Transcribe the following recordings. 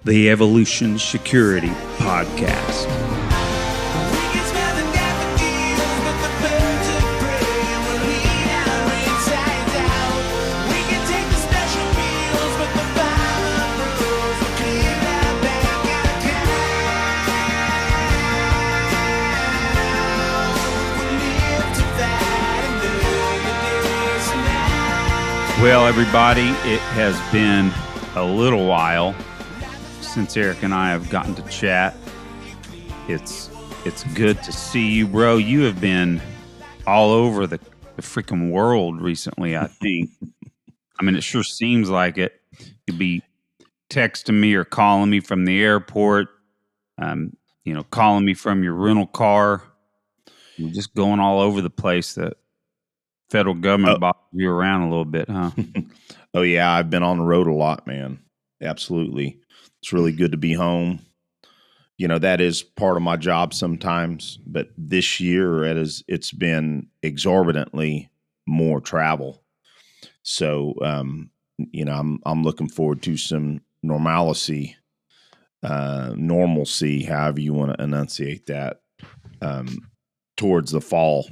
the Evolution Security Podcast. Well, everybody, it has been a little while since Eric and I have gotten to chat. It's good to see you, bro. You have been all over the freaking world recently, I think. I mean, it sure seems like it. You'd be texting me or calling me from the airport, calling me from your rental car. You're just going all over the place. The federal government bosses you around a little bit, huh? Oh, yeah. I've been on the road a lot, man. Absolutely. It's really good to be home. You know, that is part of my job sometimes. But this year, it's been exorbitantly more travel. So, I'm looking forward to some normalcy, however you want to enunciate that, towards the fall,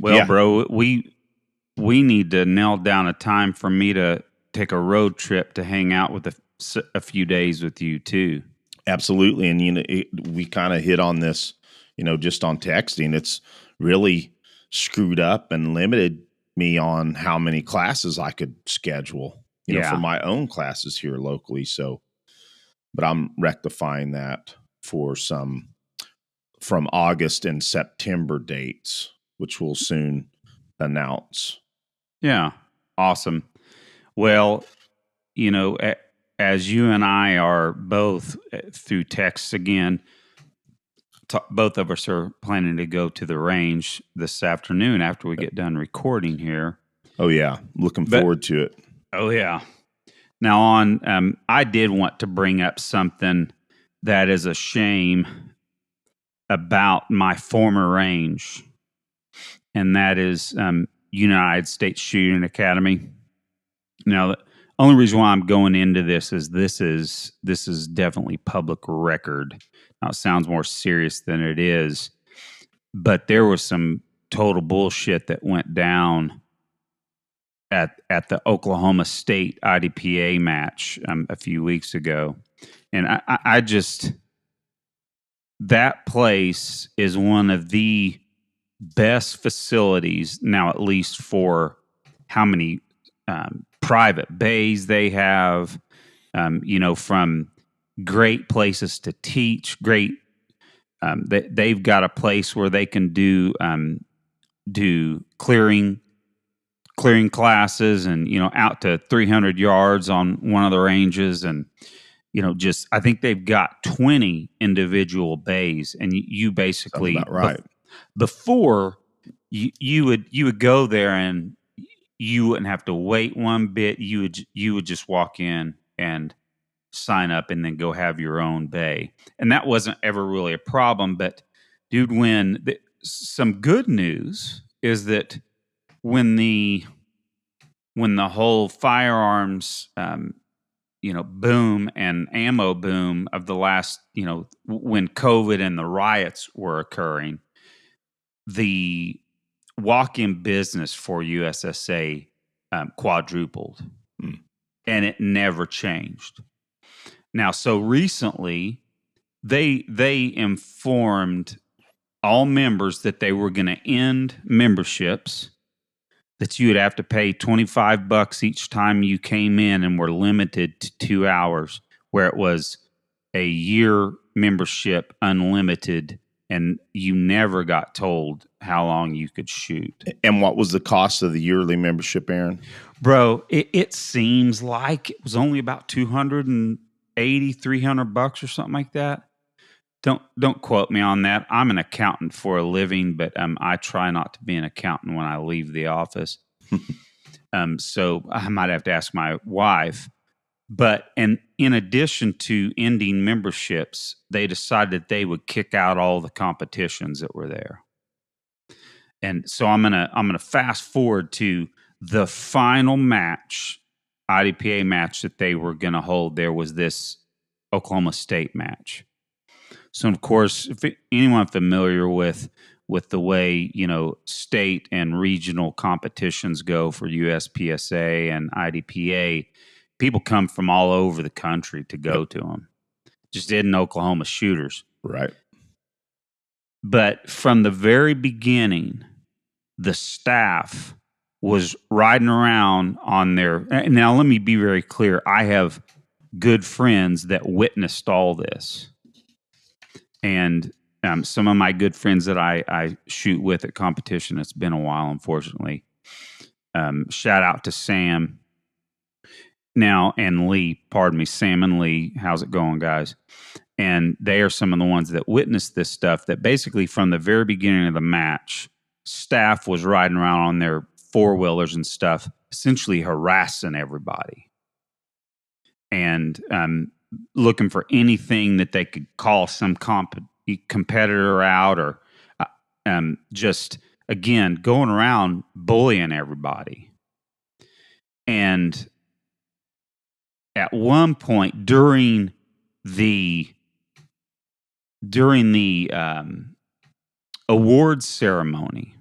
Well, yeah. Bro, we need to nail down a time for me to take a road trip to hang out with a few days with you too. Absolutely. And, we kind of hit on this, just on texting. It's really screwed up and limited me on how many classes I could schedule, for my own classes here locally. So, but I'm rectifying that for some from August and September dates, which we'll soon announce. Yeah. Awesome. Well, as you and I are both through texts again, both of us are planning to go to the range this afternoon after we get done recording here. Oh, yeah. Looking forward to it. Oh, yeah. Now I did want to bring up something that is a shame about my former range, and that is United States Shooting Academy. Now, the only reason why I'm going into this is definitely public record. Now, it sounds more serious than it is, but there was some total bullshit that went down at the Oklahoma State IDPA match a few weeks ago. And I just, that place is one of the best facilities now, at least for how many private bays they have, from great places to teach, great. They've got a place where they can do clearing classes and, out to 300 yards on one of the ranges. And, I think they've got 20 individual bays, and you basically, sounds about right. Before you would go there and you wouldn't have to wait one bit. You would just walk in and sign up and then go have your own bay. And that wasn't ever really a problem. But dude, some good news is that when the whole firearms, boom and ammo boom of the last, when COVID and the riots were occurring, the walk-in business for USSA quadrupled, and it never changed. Now, so recently, they informed all members that they were going to end memberships, that you would have to pay $25 each time you came in and were limited to 2 hours, where it was a year membership, unlimited, and you never got told how long you could shoot. And what was the cost of the yearly membership, Aaron? Bro, it seems like it was only about $280, $300 or something like that. Don't quote me on that. I'm an accountant for a living, but I try not to be an accountant when I leave the office. So I might have to ask my wife. But in addition to ending memberships, they decided they would kick out all the competitions that were there. And so I'm gonna fast forward to the final match IDPA match that they were going to hold, there was this Oklahoma State match. So, of course, if anyone familiar with the way, state and regional competitions go for USPSA and IDPA, people come from all over the country to go to them. Just in Oklahoma shooters. Right. But from the very beginning, the staff was riding around on their. Now, let me be very clear. I have good friends that witnessed all this. And some of my good friends that I shoot with at competition, it's been a while, unfortunately. Shout out to Sam now and Lee. Pardon me, Sam and Lee. How's it going, guys? And they are some of the ones that witnessed this stuff, that basically from the very beginning of the match, staff was riding around on their four-wheelers and stuff, essentially harassing everybody. And looking for anything that they could call some competitor out, or just, again, going around bullying everybody. And at one point during the awards ceremony,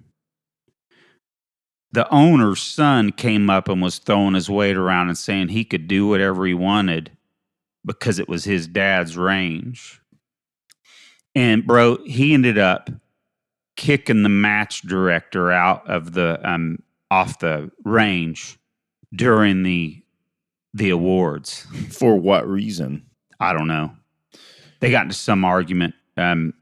the owner's son came up and was throwing his weight around and saying he could do whatever he wanted because it was his dad's range. And bro, he ended up kicking the match director out of the off the range during the awards. For what reason? I don't know. They got into some argument. I'm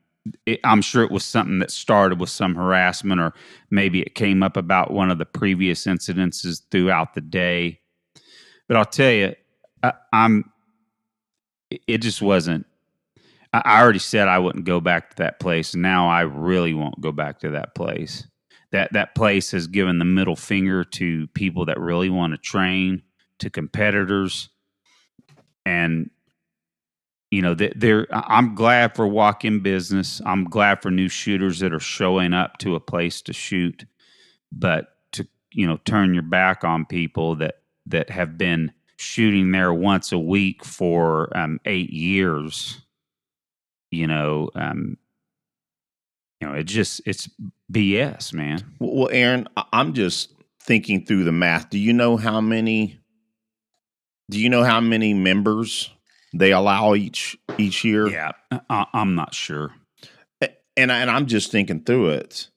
sure it was something that started with some harassment, or maybe it came up about one of the previous incidences throughout the day. But I'll tell you, it just wasn't. I already said I wouldn't go back to that place. And now I really won't go back to that place. That place has given the middle finger to people that really want to train, to competitors. And, I'm glad for walk-in business. I'm glad for new shooters that are showing up to a place to shoot. But to, turn your back on people that have been shooting there once a week for 8 years, it's BS, man. Well, Aaron, I'm just thinking through the math. Do you know how many members they allow each year? Yeah, I'm not sure. And I'm just thinking through it.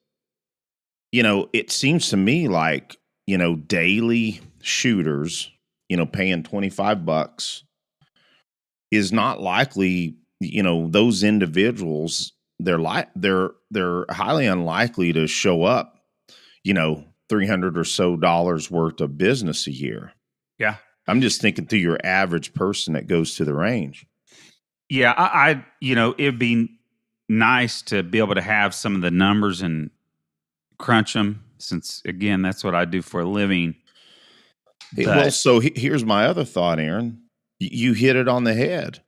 It seems to me like, daily shooters, paying $25 is not likely. Those individuals, they're highly unlikely to show up, $300 or so worth of business a year. Yeah. I'm just thinking through your average person that goes to the range. Yeah. I it'd be nice to be able to have some of the numbers and crunch them, since, again, that's what I do for a living. Well, so here's my other thought, Aaron. You hit it on the head.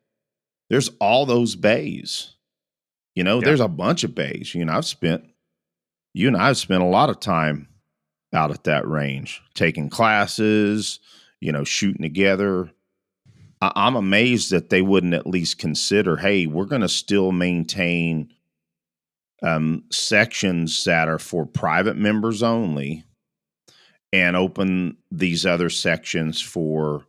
There's all those bays. There's a bunch of bays. You and I have spent a lot of time out at that range, taking classes, shooting together. I'm amazed that they wouldn't at least consider, hey, we're going to still maintain sections that are for private members only, and open these other sections for,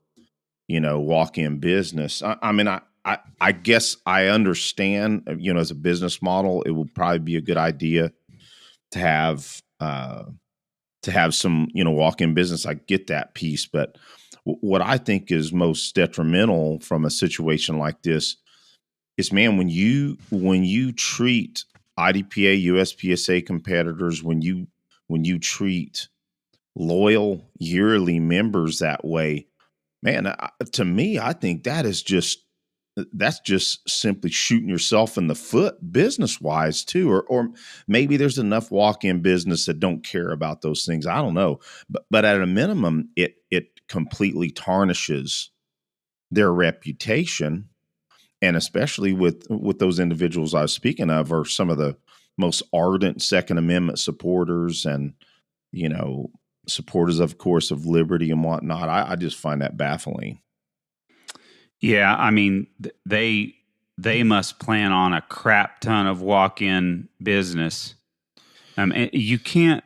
walk-in business. I guess I understand, as a business model, it would probably be a good idea to have some, walk-in business. I get that piece, but what I think is most detrimental from a situation like this is, man, when you treat IDPA, USPSA competitors, when you treat loyal yearly members that way, man, to me, I think that's just simply shooting yourself in the foot business wise too. Or maybe there's enough walk-in business that don't care about those things. I don't know. But at a minimum, it completely tarnishes their reputation. And especially with those individuals I was speaking of, are some of the most ardent Second Amendment supporters, and, supporters, of course, of liberty and whatnot. I just find that baffling. Yeah, I mean, they must plan on a crap ton of walk-in business. And you can't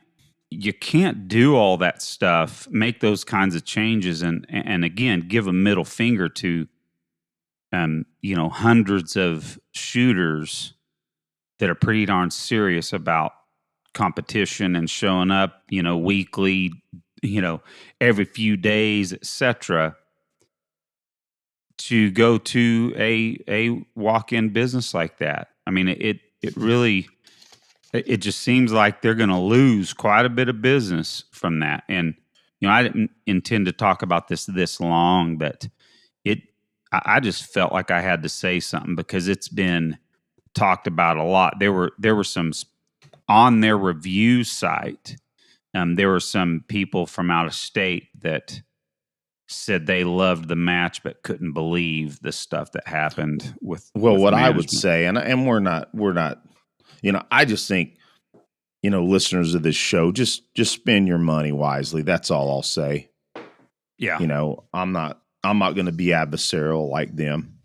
do all that stuff, make those kinds of changes, and again give a middle finger to hundreds of shooters that are pretty darn serious about competition and showing up, weekly, every few days, etc. To go to a walk-in business like that. I mean, it really it just seems like they're going to lose quite a bit of business from that. And I didn't intend to talk about this long, but it I just felt like I had to say something because it's been talked about a lot. There were some on their review site. There were some people from out of state that said they loved the match but couldn't believe the stuff that happened with What I would management. say, and we're not, I just think, listeners of this show, just spend your money wisely. That's all I'll say. Yeah. I'm not going to be adversarial like them.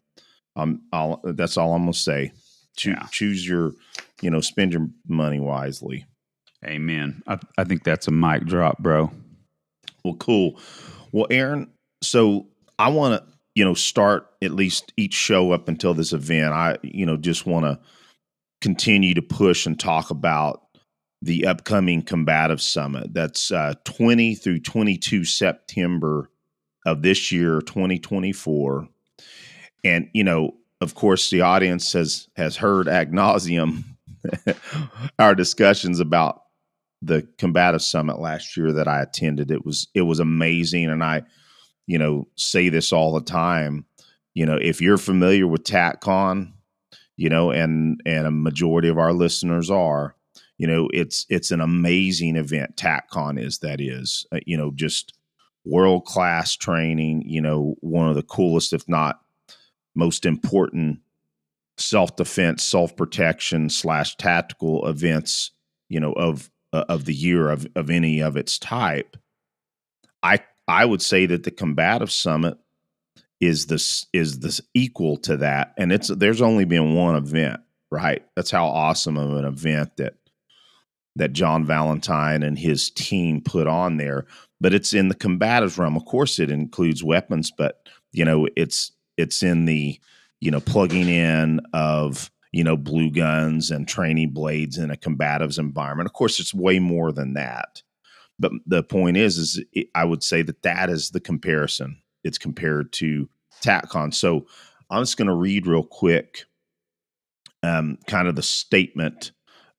That's all I'm going to say. Choose your, spend your money wisely. Amen. I think that's a mic drop, bro. Well, cool. Well, Aaron, so I want to, start at least each show up until this event. I, just want to continue to push and talk about the upcoming Combative Summit. That's 20 through 22 September of this year, 2024. And, of course, the audience has heard ad nauseum our discussions about the Combative Summit last year that I attended. It was amazing. And I, say this all the time, if you're familiar with TACCon, and a majority of our listeners are, it's an amazing event. TACCon is, just world-class training, one of the coolest, if not most important self-defense, self-protection / tactical events, of the year of any of its type. I would say that the Combative Summit is this equal to that, and there's only been one event, right? That's how awesome of an event that John Valentine and his team put on there. But it's in the combative realm. Of course, it includes weapons, but it's in the plugging in of blue guns and training blades in a combatives environment. Of course, it's way more than that. But the point is I would say that is the comparison. It's compared to TACCon. So I'm just going to read real quick, kind of the statement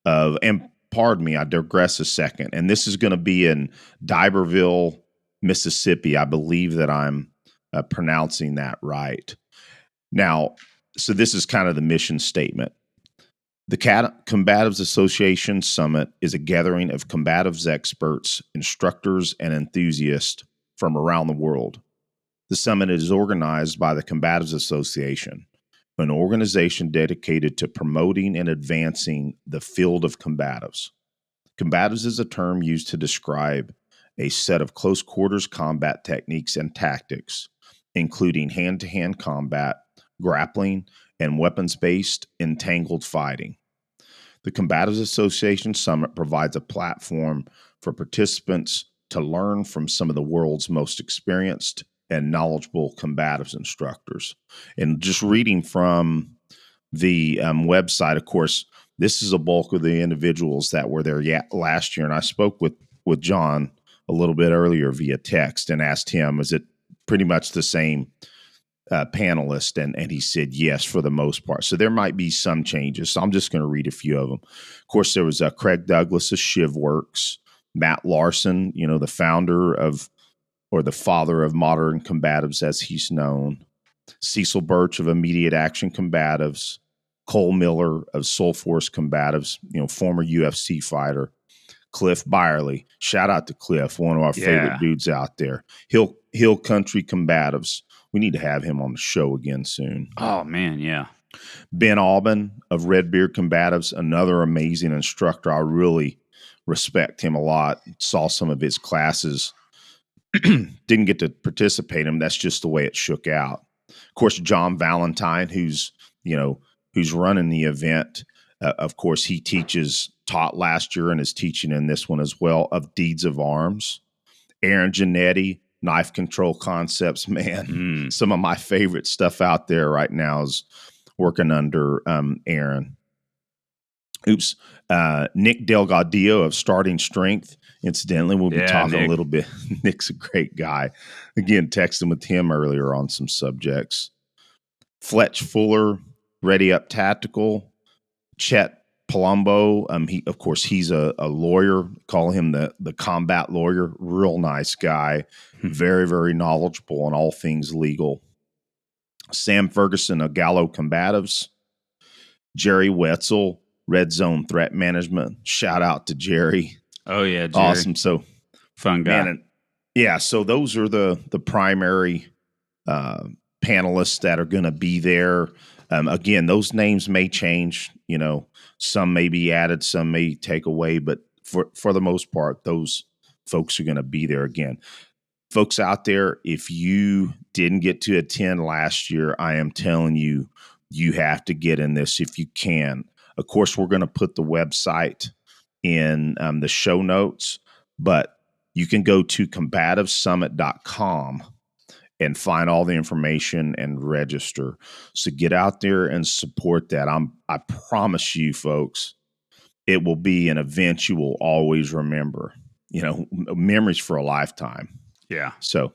of, and pardon me, I digress a second. And this is going to be in Barbebell, Mississippi. I believe that I'm pronouncing that right. Now, so this is kind of the mission statement. The Combatives Association Summit is a gathering of combatives experts, instructors, and enthusiasts from around the world. The summit is organized by the Combatives Association, an organization dedicated to promoting and advancing the field of combatives. Combatives is a term used to describe a set of close quarters combat techniques and tactics, including hand-to-hand combat, grappling, and weapons-based entangled fighting. The Combatives Association Summit provides a platform for participants to learn from some of the world's most experienced and knowledgeable combatives instructors. And just reading from the website, of course, this is a bulk of the individuals that were there last year. And I spoke with John a little bit earlier via text and asked him, is it pretty much the same panelist? And he said, yes, for the most part. So there might be some changes. So I'm just going to read a few of them. Of course, there was Craig Douglas of ShivWorks, Matt Larson, the founder of, or the father of modern combatives as he's known, Cecil Birch of Immediate Action Combatives, Cole Miller of Soul Force Combatives, former UFC fighter, Cliff Byerly. Shout out to Cliff, one of our favorite dudes out there. Hill Country Combatives. We need to have him on the show again soon. Oh, man, yeah. Ben Albin of Redbeard Combatives, another amazing instructor. I really, respect him a lot. Saw some of his classes. Didn't get to participate in them. That's just the way it shook out. Of course, John Valentine, who's running the event. Of course, he taught last year and is teaching in this one as well, of Deeds of Arms. Aaron Giannetti, Knife Control Concepts. Man, some of my favorite stuff out there right now is working under Aaron. Nick Delgadillo of Starting Strength. Incidentally, we'll be talking a little bit. Nick's a great guy. Again, texting with him earlier on some subjects. Fletch Fuller, Ready Up Tactical. Chet Palumbo, he's a lawyer. Call him the combat lawyer. Real nice guy. Very, very knowledgeable on all things legal. Sam Ferguson of Gallo Combatives. Jerry Wetzel, Red Zone Threat Management. Shout out to Jerry. Oh, yeah, Jerry. Awesome. So, fun guy. Man, so those are the primary panelists that are going to be there. Again, those names may change. Some may be added, some may take away, but for the most part, those folks are going to be there again. Folks out there, if you didn't get to attend last year, I am telling you, you have to get in this if you can. Of course, we're going to put the website in the show notes, but you can go to combativesummit.com and find all the information and register. So get out there and support that. I promise you, folks, it will be an event you will always remember. Memories for a lifetime. Yeah. So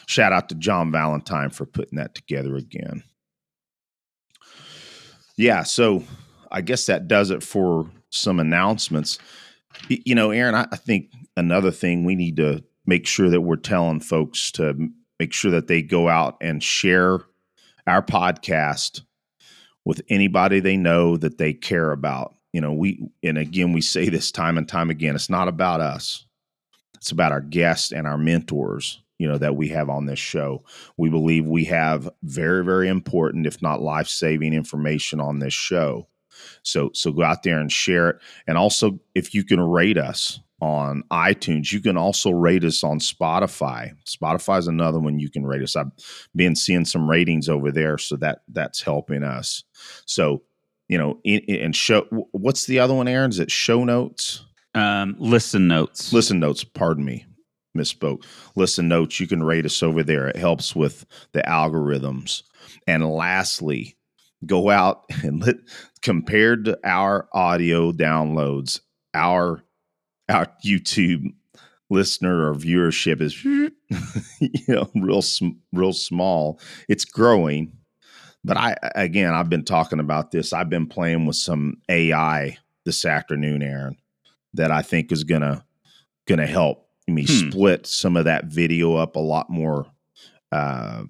shout out to John Valentine for putting that together again. Yeah, so I guess that does it for some announcements. Aaron, I think another thing we need to make sure that we're telling folks to make sure that they go out and share our podcast with anybody they know that they care about. We say this time and time again, it's not about us. It's about our guests and our mentors, that we have on this show. We believe we have very, very important, if not life-saving information on this show. So go out there and share it. And also, if you can rate us on iTunes, you can also rate us on Spotify. Spotify is another one you can rate us. I've been seeing some ratings over there, so that's helping us. So, and show, what's the other one, Aaron? Is it show notes? Listen notes. Listen notes. Pardon me. Misspoke. Listen notes. You can rate us over there. It helps with the algorithms. And lastly, go out and compared to our audio downloads, our YouTube listener or viewership is real small. It's growing, but I've been talking about this. I've been playing with some AI this afternoon, Aaron, that I think is gonna help me split some of that video up a lot more, a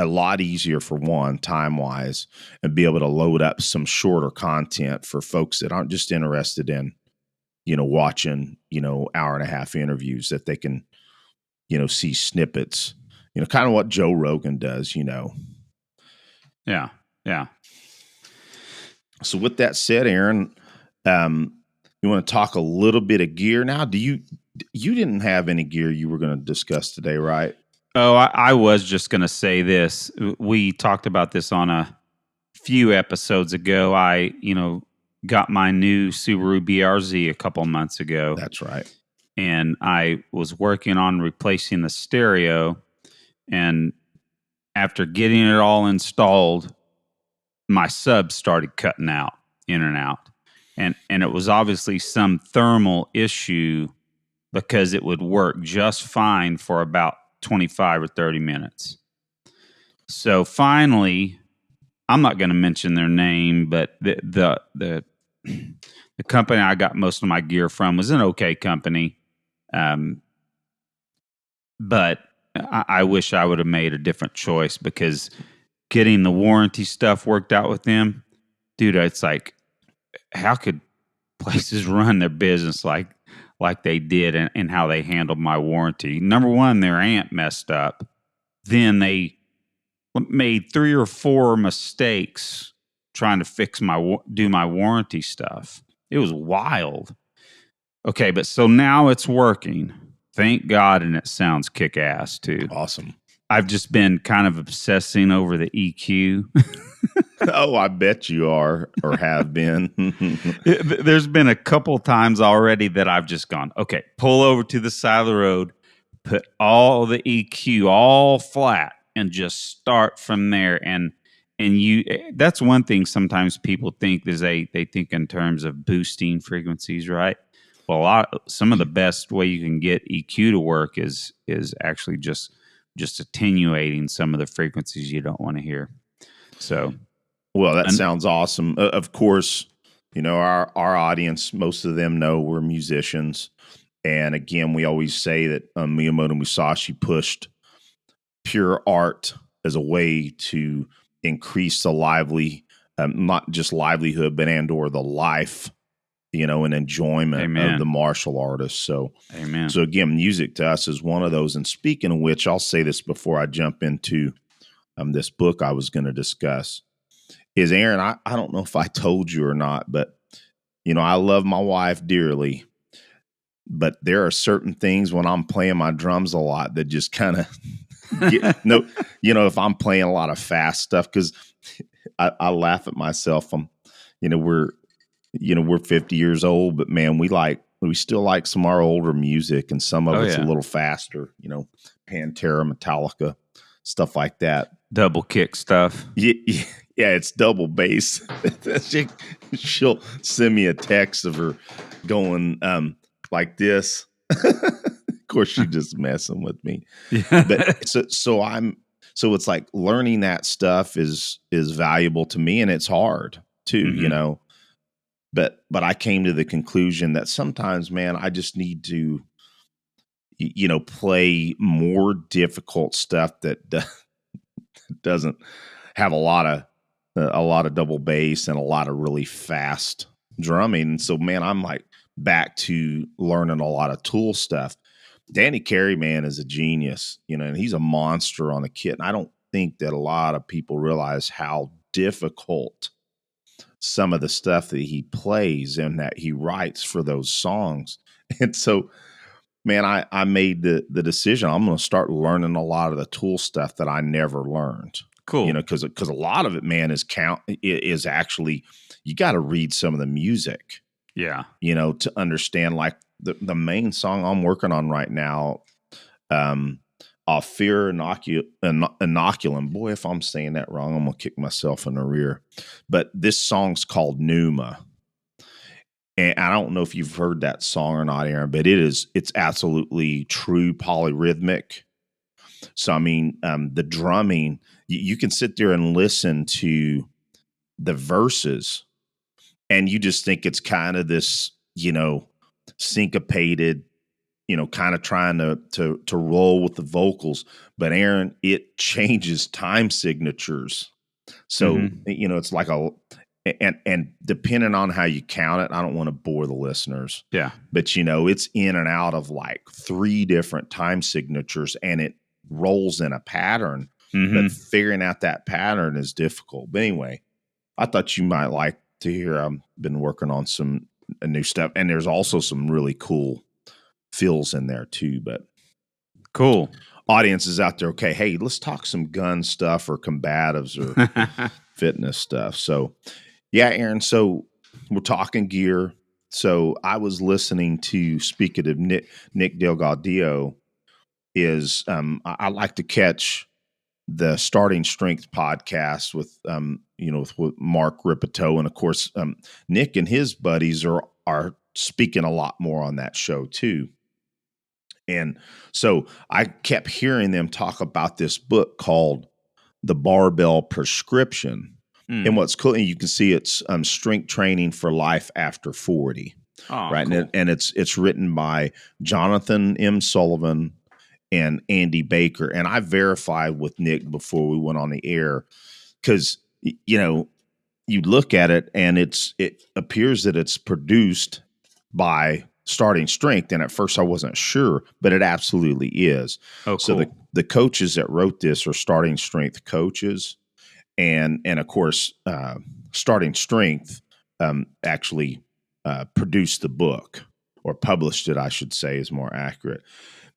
lot easier for one, time wise, and be able to load up some shorter content for folks that aren't just interested in watching, hour and a half interviews, that they can, see snippets, kind of what Joe Rogan does, Yeah. Yeah. So with that said, Aaron, you want to talk a little bit of gear now? You didn't have any gear you were going to discuss today, right? Oh, I was just going to say this. We talked about this on a few episodes ago. I, got my new Subaru BRZ a couple months ago. That's right. And I was working on replacing the stereo. And after getting it all installed, my sub started cutting out, in and out. And it was obviously some thermal issue, because it would work just fine for about 25 or 30 minutes. So finally, I'm not going to mention their name, but the company I got most of my gear from was an okay company. But I wish I would have made a different choice, because getting the warranty stuff worked out with them, dude, it's like, how could places run their business like they did, and how they handled my warranty? Number one, their amp messed up. Then they made 3 or 4 mistakes trying to do my warranty stuff. It was wild. Okay, but so now it's working. Thank God, and it sounds kick ass too. Awesome. I've just been kind of obsessing over the EQ. Oh, I bet you are or have been. There's been a couple times already that I've just gone, okay, pull over to the side of the road, put all the EQ all flat, and just start from there. And you, that's one thing sometimes people think is they think in terms of boosting frequencies, right? Well, some of the best way you can get EQ to work is actually just attenuating some of the frequencies you don't want to hear. So, Well, that sounds awesome. Of course, our audience, most of them know we're musicians. And again, we always say that Miyamoto Musashi pushed pure art as a way to increase the not just livelihood, but or the life, and enjoyment Amen. of the martial artist. So, Amen. So again, music to us is one of those. And speaking of which, I'll say this before I jump into this book I was going to discuss. Is Aaron, I don't know if I told you or not, but I love my wife dearly, but there are certain things when I'm playing my drums a lot that just kind of if I'm playing a lot of fast stuff, because I laugh at myself. We're 50 years old, but man, we still like some of our older music, and some of it's a little faster, Pantera, Metallica, stuff like that. Double kick stuff. Yeah, it's double bass. She'll send me a text of her going like this. Of course, she's just messing with me. Yeah. But so it's like learning that stuff is valuable to me, and it's hard too, Mm-hmm. But I came to the conclusion that sometimes, man, I just need to play more difficult stuff that doesn't have a lot of double bass and a lot of really fast drumming. So, man, I'm like back to learning a lot of tool stuff. Danny Carey, man, is a genius, and he's a monster on the kit. And I don't think that a lot of people realize how difficult some of the stuff that he plays and that he writes for those songs. And so, man, I made the decision. I'm going to start learning a lot of the tool stuff that I never learned. Cool. Because a lot of it, man, is actually, you got to read some of the music. Yeah. To understand, like the main song I'm working on right now, off Fear Inoculum. Boy, if I'm saying that wrong, I'm gonna kick myself in the rear. But this song's called Numa. And I don't know if you've heard that song or not, Aaron, but it's absolutely true polyrhythmic. So, I mean, the drumming, you can sit there and listen to the verses and you just think it's kind of this, syncopated, kind of trying to roll with the vocals. But Aaron, it changes time signatures. So, it's like and depending on how you count it, I don't want to bore the listeners. Yeah. But it's in and out of like 3 different time signatures, and it rolls in a pattern. But figuring out that pattern is difficult. But anyway, I thought you might like to hear I've been working on some new stuff, and there's also some really cool feels in there too. But cool. Audiences out there, okay, hey, let's talk some gun stuff or combatives or fitness stuff. So yeah, Aaron, so we're talking gear. So I was listening to, speaking of Nick Delgadillo, is I like to catch the Starting Strength podcast with with Mark Ripito, and of course Nick and his buddies are speaking a lot more on that show too. And so I kept hearing them talk about this book called The Barbell Prescription. And what's cool, and you can see it's strength training for life after 40. Oh, right. Cool. And it's written by Jonathan M. Sullivan and Andy Baker. And I verified with Nick before we went on the air, because, you look at it and it appears that it's produced by Starting Strength. And at first I wasn't sure, but it absolutely is. Oh, cool. So the coaches that wrote this are Starting Strength coaches. And of course, Starting Strength actually produced the book or published it, I should say, is more accurate.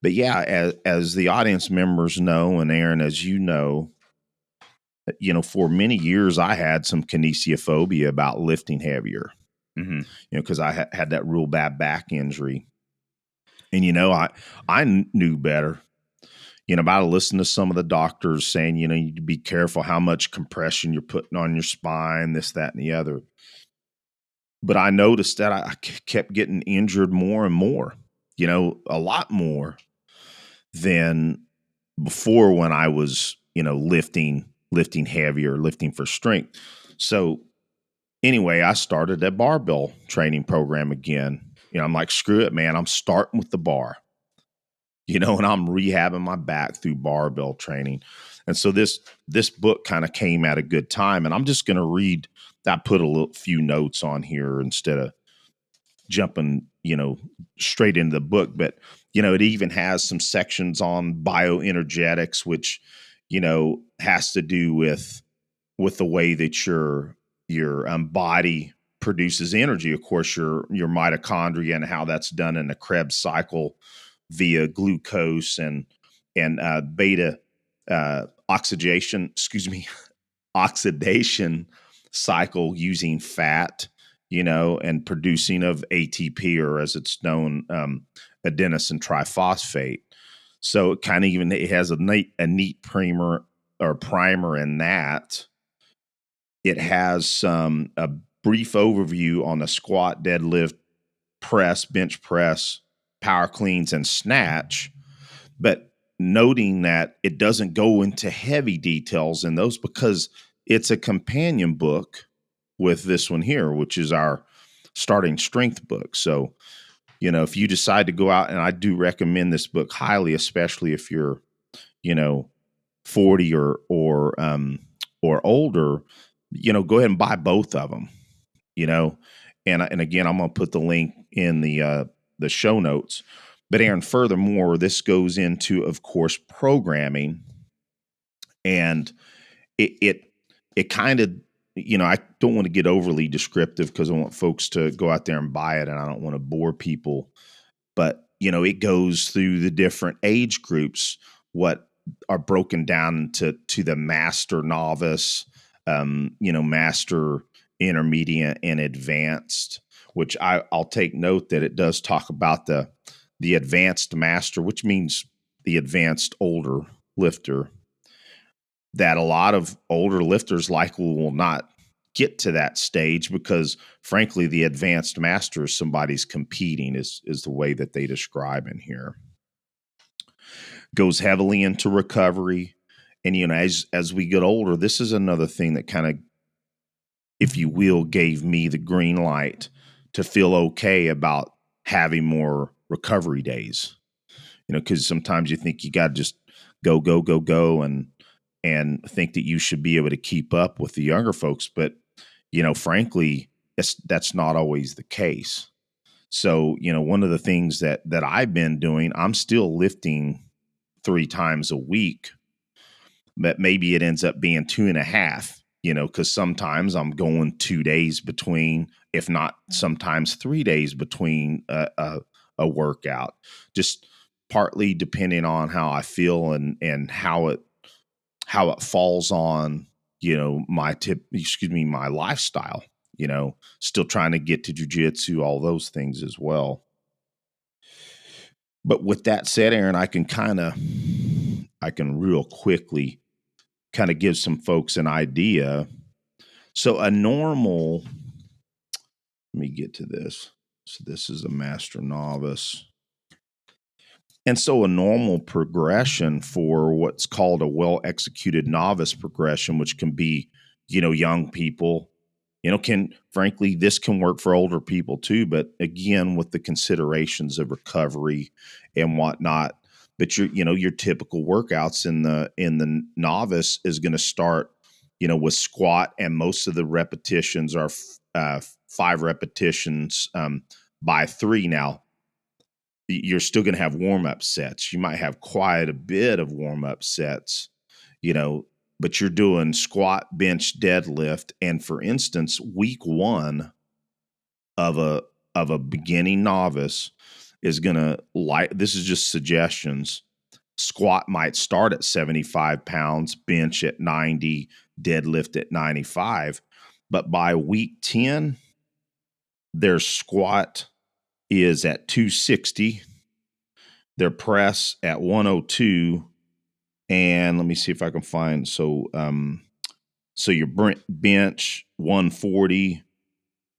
But yeah, as the audience members know, and Aaron, as for many years I had some kinesiophobia about lifting heavier. Mm-hmm. Because I had that real bad back injury, and I knew better. About to listen to some of the doctors saying, you need to be careful how much compression you're putting on your spine, this, that, and the other. But I noticed that I kept getting injured more and more, a lot more than before when I was, lifting heavier, lifting for strength. So anyway, I started a barbell training program again. I'm like, screw it, man. I'm starting with the bar, and I'm rehabbing my back through barbell training. And so this book kind of came at a good time. And I'm just going to read. I put few notes on here instead of jumping, straight into the book. But, it even has some sections on bioenergetics, which, has to do with the way that your body produces energy. Of course, your mitochondria and how that's done in the Krebs cycle via glucose and beta oxidation cycle using fat, and producing of ATP, or as it's known, adenosine triphosphate. So it kind of it has a neat primer in that. It has a brief overview on the squat, deadlift, press, bench press, power cleans, and snatch, but noting that it doesn't go into heavy details in those because it's a companion book with this one here, which is our starting strength book. So, if you decide to go out, and I do recommend this book highly, especially if you're, 40 or older, go ahead and buy both of them, and again, I'm going to put the link in the show notes. But Aaron, furthermore, this goes into, of course, programming, and it kind of, I don't want to get overly descriptive because I want folks to go out there and buy it, and I don't want to bore people. But it goes through the different age groups, what are broken down to the master, novice, master, intermediate, and advanced. Which I'll take note that it does talk about the advanced master, which means the advanced older lifter, that a lot of older lifters likely will not get to that stage because, frankly, the advanced master is somebody's competing is the way that they describe in here. Goes heavily into recovery. And, as we get older, this is another thing that kind of, if you will, gave me the green light to feel okay about having more recovery days, because sometimes you think you got to just go and think that you should be able to keep up with the younger folks. But, frankly, that's not always the case. So, one of the things that I've been doing, I'm still lifting 3 times a week, but maybe it ends up being 2.5, because sometimes I'm going 2 days between, if not sometimes 3 days between a workout, just partly depending on how I feel and how it falls on, my lifestyle, still trying to get to jujitsu, all those things as well. But with that said, Aaron, I can real quickly kind of give some folks an idea. So let me get to this. So this is a master novice. And so a normal progression for what's called a well-executed novice progression, which can be, young people, frankly, this can work for older people too, but again, with the considerations of recovery and whatnot. But your typical workouts in the novice is going to start, with squat, and most of the repetitions are 5 repetitions by 3. Now, you're still going to have warm-up sets. You might have quite a bit of warm-up sets, but you're doing squat, bench, deadlift. And for instance, week 1 of a beginning novice, is going to this is just suggestions. Squat might start at 75 pounds, bench at 90, deadlift at 95. But by week 10, their squat is at 260, their press at 102, and let me see if I can find, so your bench 140.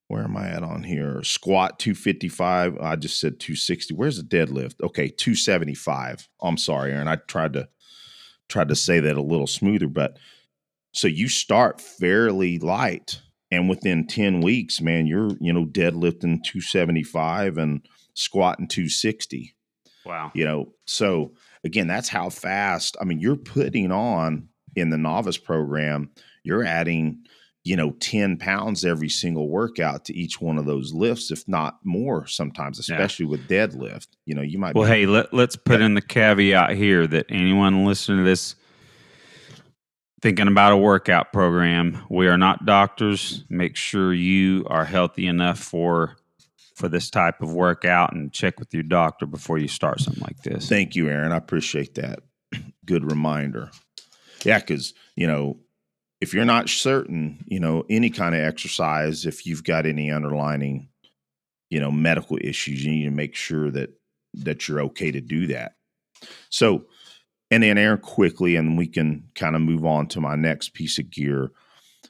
Where am I at on here? Squat 255. I just said 260. Where's the deadlift? Okay, 275. I'm sorry, Aaron. I tried to say that a little smoother, but so you start fairly light, and within 10 weeks, man, you're deadlifting 275 and squatting 260. Wow. So again, that's how fast. I mean, you're putting on in the novice program. You're adding 10 pounds every single workout to each one of those lifts, if not more sometimes, especially with deadlift. You might hey, let's put in the caveat here that anyone listening to this thinking about a workout program, we are not doctors. Make sure you are healthy enough for this type of workout, and check with your doctor before you start something like this. Thank you, Aaron. I appreciate that. Good reminder. Yeah, because, if you're not certain, any kind of exercise, if you've got any underlying, medical issues, you need to make sure that you're okay to do that. So, and then Aaron, quickly, and we can kind of move on to my next piece of gear.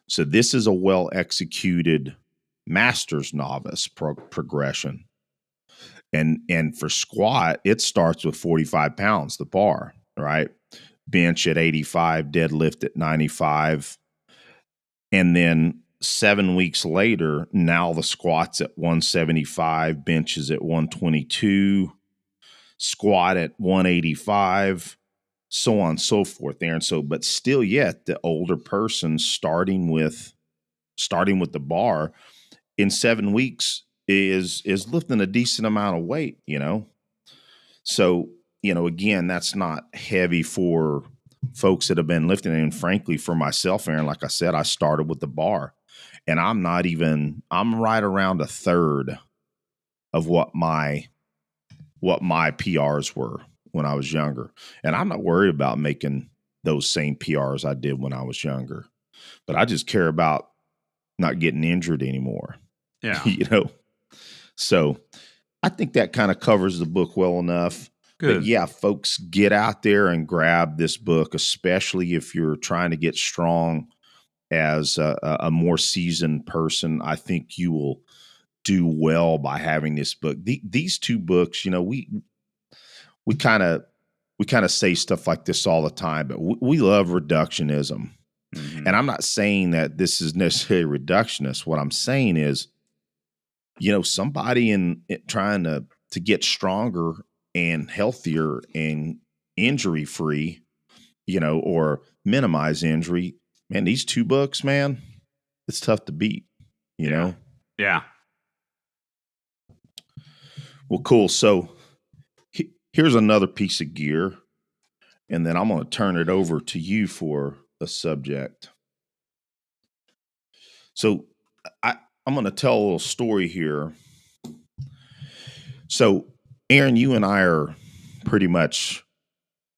So this is a well-executed master's novice progression. And for squat, it starts with 45 pounds, the bar, right? Bench at 85, deadlift at 95. And then 7 weeks later, now the squat's at 175, bench is at 122, squat at 185, so on and so forth, Aaron. So, but still yet, the older person starting with the bar in 7 weeks is lifting a decent amount of weight, So, again, that's not heavy for folks that have been lifting. And frankly, for myself, Aaron, like I said, I started with the bar, and I'm right around a third of what my PRs were when I was younger. And I'm not worried about making those same PRs I did when I was younger, but I just care about not getting injured anymore. Yeah. So I think that kind of covers the book well enough. Good. But yeah, folks, get out there and grab this book, especially if you're trying to get strong as a more seasoned person. I think you will do well by having this book. These two books, we kind of say stuff like this all the time, but we love reductionism. Mm-hmm. And I'm not saying that this is necessarily reductionist. What I'm saying is, somebody in trying to get stronger and healthier and injury free, or minimize injury, man, these two books, man, it's tough to beat, you know? Yeah. Well, cool. So here's another piece of gear, and then I'm going to turn it over to you for a subject. So I'm going to tell a little story here. So, Aaron, you and I are pretty much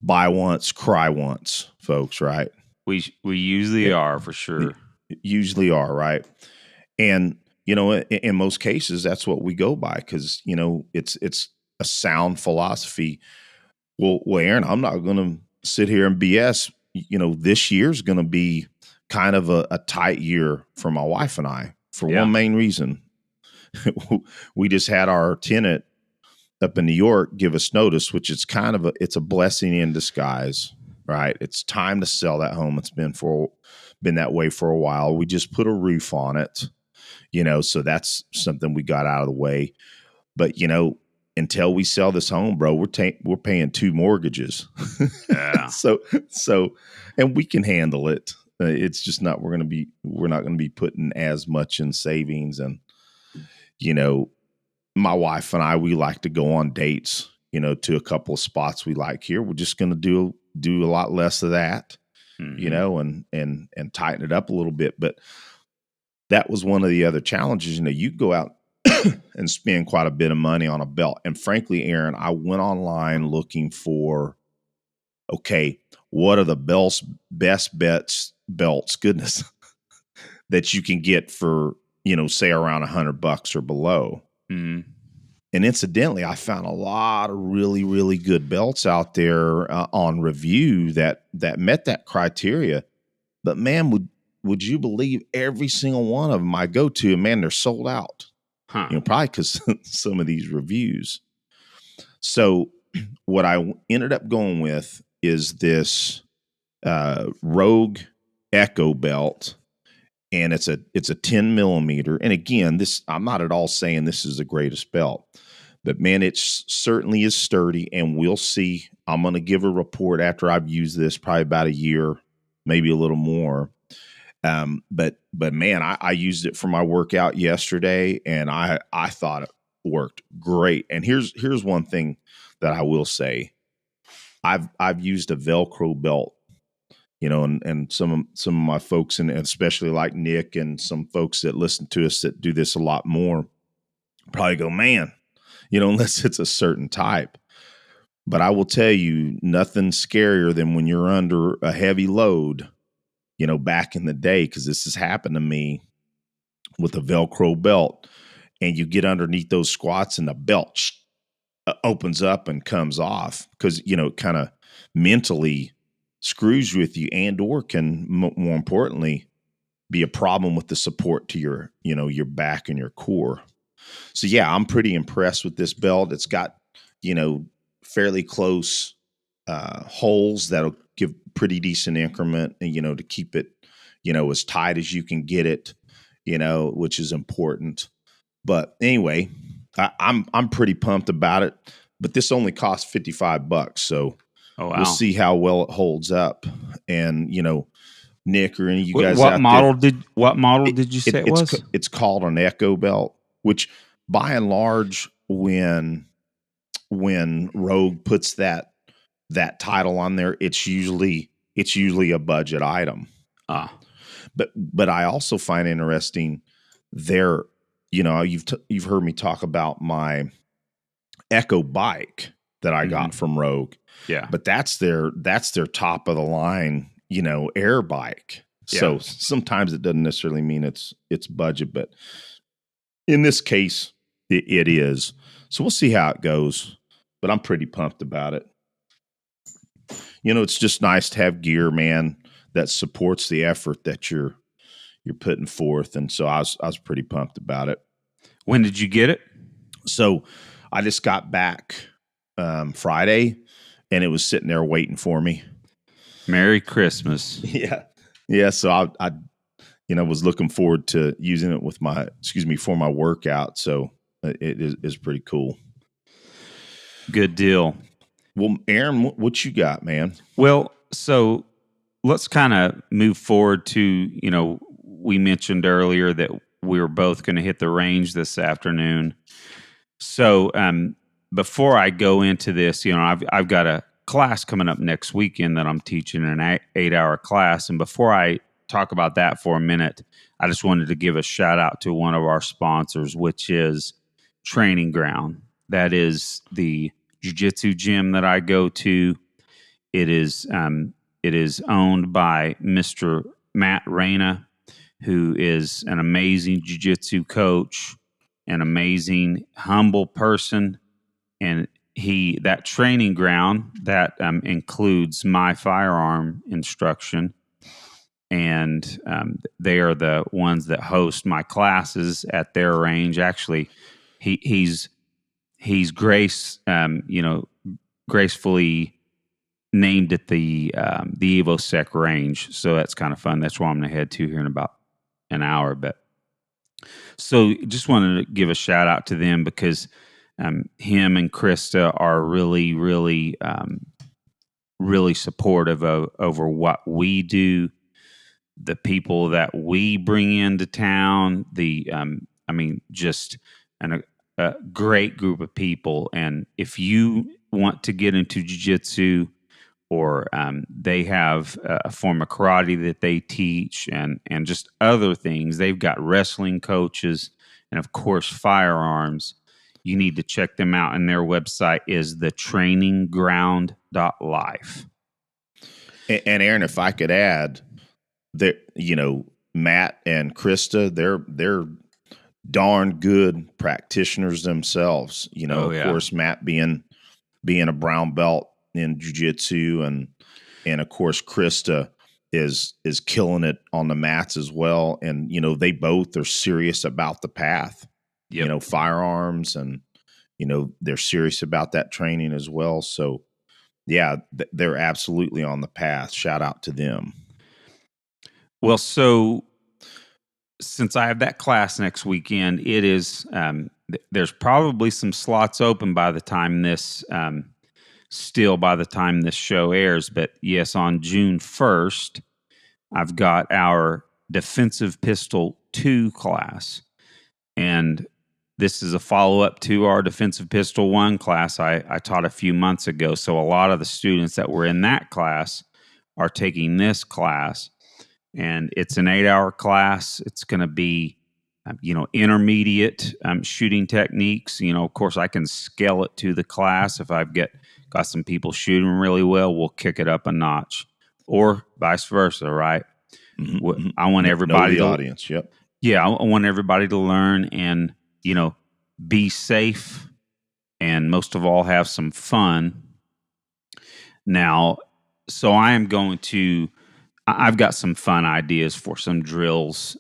buy once, cry once, folks, right? We usually are, for sure. Usually are, right? And, in most cases, that's what we go by because, it's a sound philosophy. Well, Aaron, I'm not going to sit here and BS. This year's going to be kind of a tight year for my wife and I for one main reason. We just had our tenant up in New York give us notice, which is kind of it's a blessing in disguise, right? It's time to sell that home. It's been that way for a while. We just put a roof on it, so that's something we got out of the way. But, until we sell this home, bro, we're paying 2 mortgages. Yeah. So, and we can handle it. It's just not, we're not going to be putting as much in savings. And, my wife and I, we like to go on dates, to a couple of spots we like here. We're just going to do a lot less of that, and tighten it up a little bit. But that was one of the other challenges. You go out and spend quite a bit of money on a belt. And frankly, Aaron, I went online looking for, okay, what are the best belts, goodness, that you can get for, say around $100 or below. Mm-hmm. And incidentally, I found a lot of really, really good belts out there on review that met that criteria. But man, would you believe every single one of them I go to, and man, they're sold out. Huh. Probably because some of these reviews. So what I ended up going with is this Rogue Echo belt, and it's a 10 millimeter. And again, I'm not at all saying this is the greatest belt, but man, it certainly is sturdy. And we'll see. I'm going to give a report after I've used this, probably about a year, maybe a little more. But man, I used it for my workout yesterday, and I thought it worked great. And here's one thing that I will say. I've used a Velcro belt, and some of my folks, and especially like Nick and some folks that listen to us that do this a lot more, probably go, man, unless it's a certain type. But I will tell you, nothing scarier than when you're under a heavy load, back in the day, because this has happened to me with a Velcro belt, and you get underneath those squats and the belt opens up and comes off because, it kind of mentally screws with you, and or can, more importantly, be a problem with the support to your, your back and your core. So yeah, I'm pretty impressed with this belt. It's got, fairly close holes that'll give pretty decent increment, and, to keep it, as tight as you can get it, which is important. But anyway, I'm pretty pumped about it, but this only costs $55. So Oh, wow. we'll see how well it holds up. And, Nick or any of you guys what out model there, what model did you say it was? It's called an Echo belt, which by and large, when Rogue puts that title on there, it's usually a budget item. But I also find interesting there, you've heard me talk about my Echo bike that I got from Rogue. Yeah. But that's their top of the line, air bike. Yeah. So sometimes it doesn't necessarily mean it's budget, but in this case, it is. So we'll see how it goes, but I'm pretty pumped about it. It's just nice to have gear, man, that supports the effort that you're putting forth. And so I was pretty pumped about it. When did you get it? So I just got back Friday, and it was sitting there waiting for me. Merry Christmas. Yeah. So I was looking forward to using it for my workout. So it is pretty cool. Good deal. Well, Aaron, what you got, man? Well, so let's kind of move forward to, we mentioned earlier that we were both going to hit the range this afternoon. So before I go into this, I've got a class coming up next weekend that I'm teaching, an 8-hour class. And before I talk about that for a minute, I just wanted to give a shout out to one of our sponsors, which is Training Ground. That is the jiu-jitsu gym that I go to. It is owned by Mr. Matt Reyna, who is an amazing jiu-jitsu coach, an amazing, humble person. And that Training Ground, that includes my firearm instruction. And they are the ones that host my classes at their range. Actually, he's gracefully named it the EvoSec range. So that's kind of fun. That's where I'm going to head to here in about an hour. But so just wanted to give a shout out to them because him and Krista are really, really, really supportive over what we do, the people that we bring into town, just a great group of people. And if you want to get into jiu-jitsu, or they have a form of karate that they teach, and just other things, they've got wrestling coaches and of course firearms, you need to check them out. And their website is thetrainingground.life. And Aaron, if I could add that, Matt and Krista, they're darn good practitioners themselves. Oh, Of yeah. course, Matt being a brown belt in jiu-jitsu, and of course Krista is killing it on the mats as well. And they both are serious about the path. Yep. Firearms, and they're serious about that training as well. So yeah, they're absolutely on the path. Shout out to them. Well, so since I have that class next weekend, it is there's probably some slots open by the time this show airs. But yes, on June 1st, I've got our Defensive Pistol 2 class, and this is a follow-up to our Defensive Pistol 1 class I taught a few months ago. So a lot of the students that were in that class are taking this class, and it's an 8-hour class. It's going to be, intermediate shooting techniques. Of course, I can scale it to the class. If I've got some people shooting really well, we'll kick it up a notch, or vice versa, right? Mm-hmm. I want everybody know the audience. Yep. Yeah, I want everybody to learn and, be safe, and most of all, have some fun. Now, so I've got some fun ideas for some drills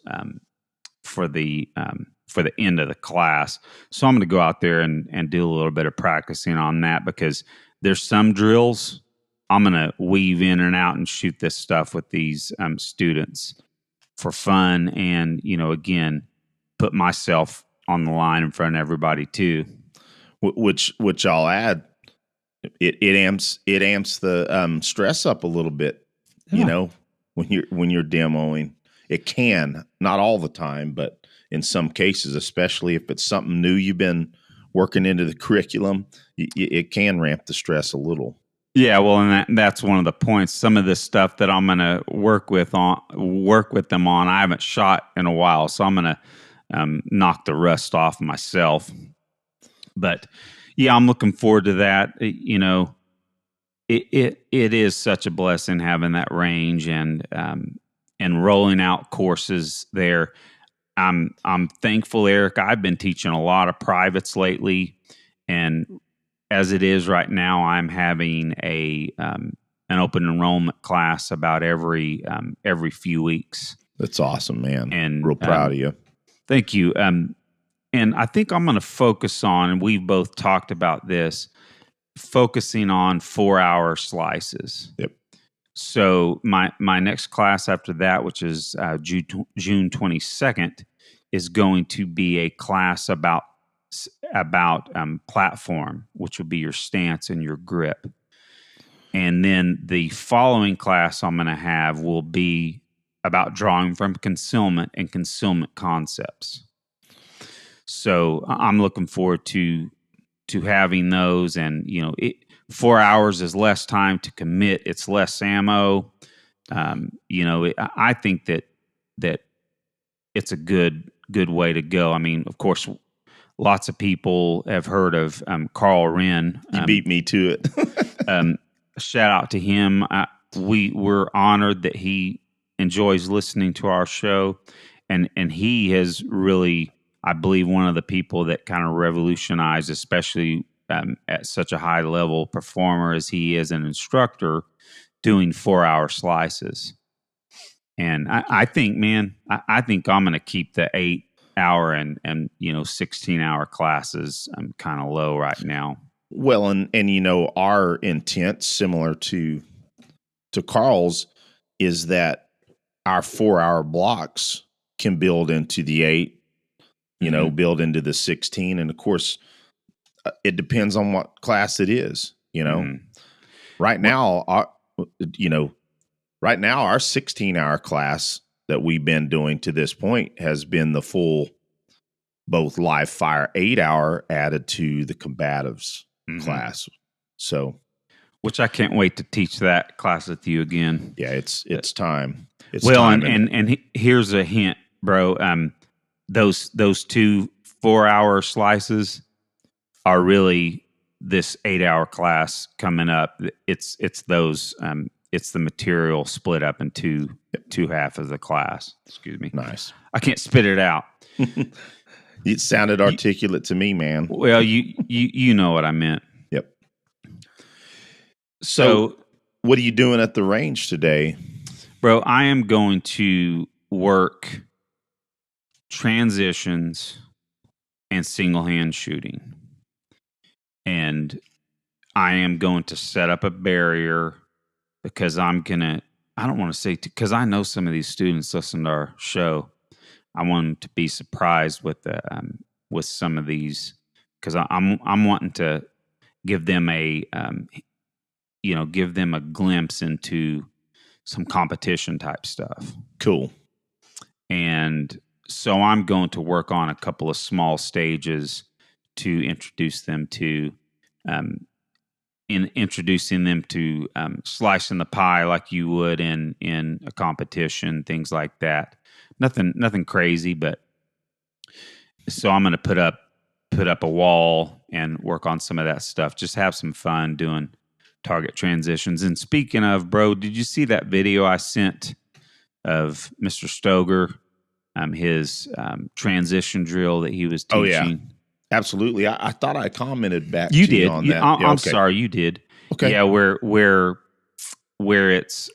for the end of the class. So I'm going to go out there and do a little bit of practicing on that, because there's some drills I'm going to weave in and out and shoot this stuff with these students for fun, and again, put myself on the line in front of everybody too. Which I'll add, it amps the stress up a little bit. Yeah. When you're demoing, it can, not all the time, but in some cases, especially if it's something new you've been working into the curriculum, it can ramp the stress a little. Yeah, well, and that's one of the points. Some of this stuff that I'm going to work with them on, I haven't shot in a while, so I'm going to knock the rust off myself. But yeah, I'm looking forward to that. It is such a blessing having that range and rolling out courses there. I'm thankful, Eric. I've been teaching a lot of privates lately, and as it is right now, I'm having an open enrollment class about every few weeks. That's awesome, man. And real proud of you. Thank you. And I think I'm going to focus on, and we've both talked about this, focusing on 4-hour slices. Yep. So my next class after that, which is June 22nd, is going to be a class about platform, which will be your stance and your grip. And then the following class I'm going to have will be about drawing from concealment and concealment concepts. So I'm looking forward to having those. And 4 hours is less time to commit. It's less ammo. I think that it's a good way to go. I mean, of course, lots of people have heard of Carl Wren. You beat me to it. Shout out to him. We're honored that he enjoys listening to our show, and he has really, I believe, one of the people that kind of revolutionized, especially at such a high level performer as he is an instructor, doing 4-hour slices. And I think, man, I think I'm going to keep the 8-hour and 16-hour classes kind of low right now. Well, and our intent, similar to Carl's, is that our 4-hour blocks can build into the 8, build into the 16, and of course, it depends on what class it is. Right now, our 16-hour class that we've been doing to this point has been the full, both live fire 8-hour added to the combatives class. So, which I can't wait to teach that class with you again. Yeah, it's time. It's well, time and here's a hint, bro. Those two 4-hour slices are really this 8-hour class coming up. It's those it's the material split up into two half of the class. Excuse me. Nice. I can't spit it out. It sounded articulate to me, man. Well, you know what I meant. Yep. So, what are you doing at the range today? bro, I am going to work transitions and single hand shooting. And I am going to set up a barrier because I don't want to say, because I know some of these students listen to our show. I want them to be surprised with some of these, because I'm wanting to give them give them a glimpse into some competition type stuff. Cool. And so I'm going to work on a couple of small stages to introduce them to slicing the pie like you would in a competition, things like that. Nothing crazy, but so I'm going to put up a wall and work on some of that stuff. Just have some fun doing target transitions. And speaking of, bro, did you see that video I sent of Mr. Stoger, his transition drill that he was teaching? Oh, yeah. Absolutely. I thought I commented back you to did. you on that. I'm okay. sorry, you did. Okay. Yeah, where it's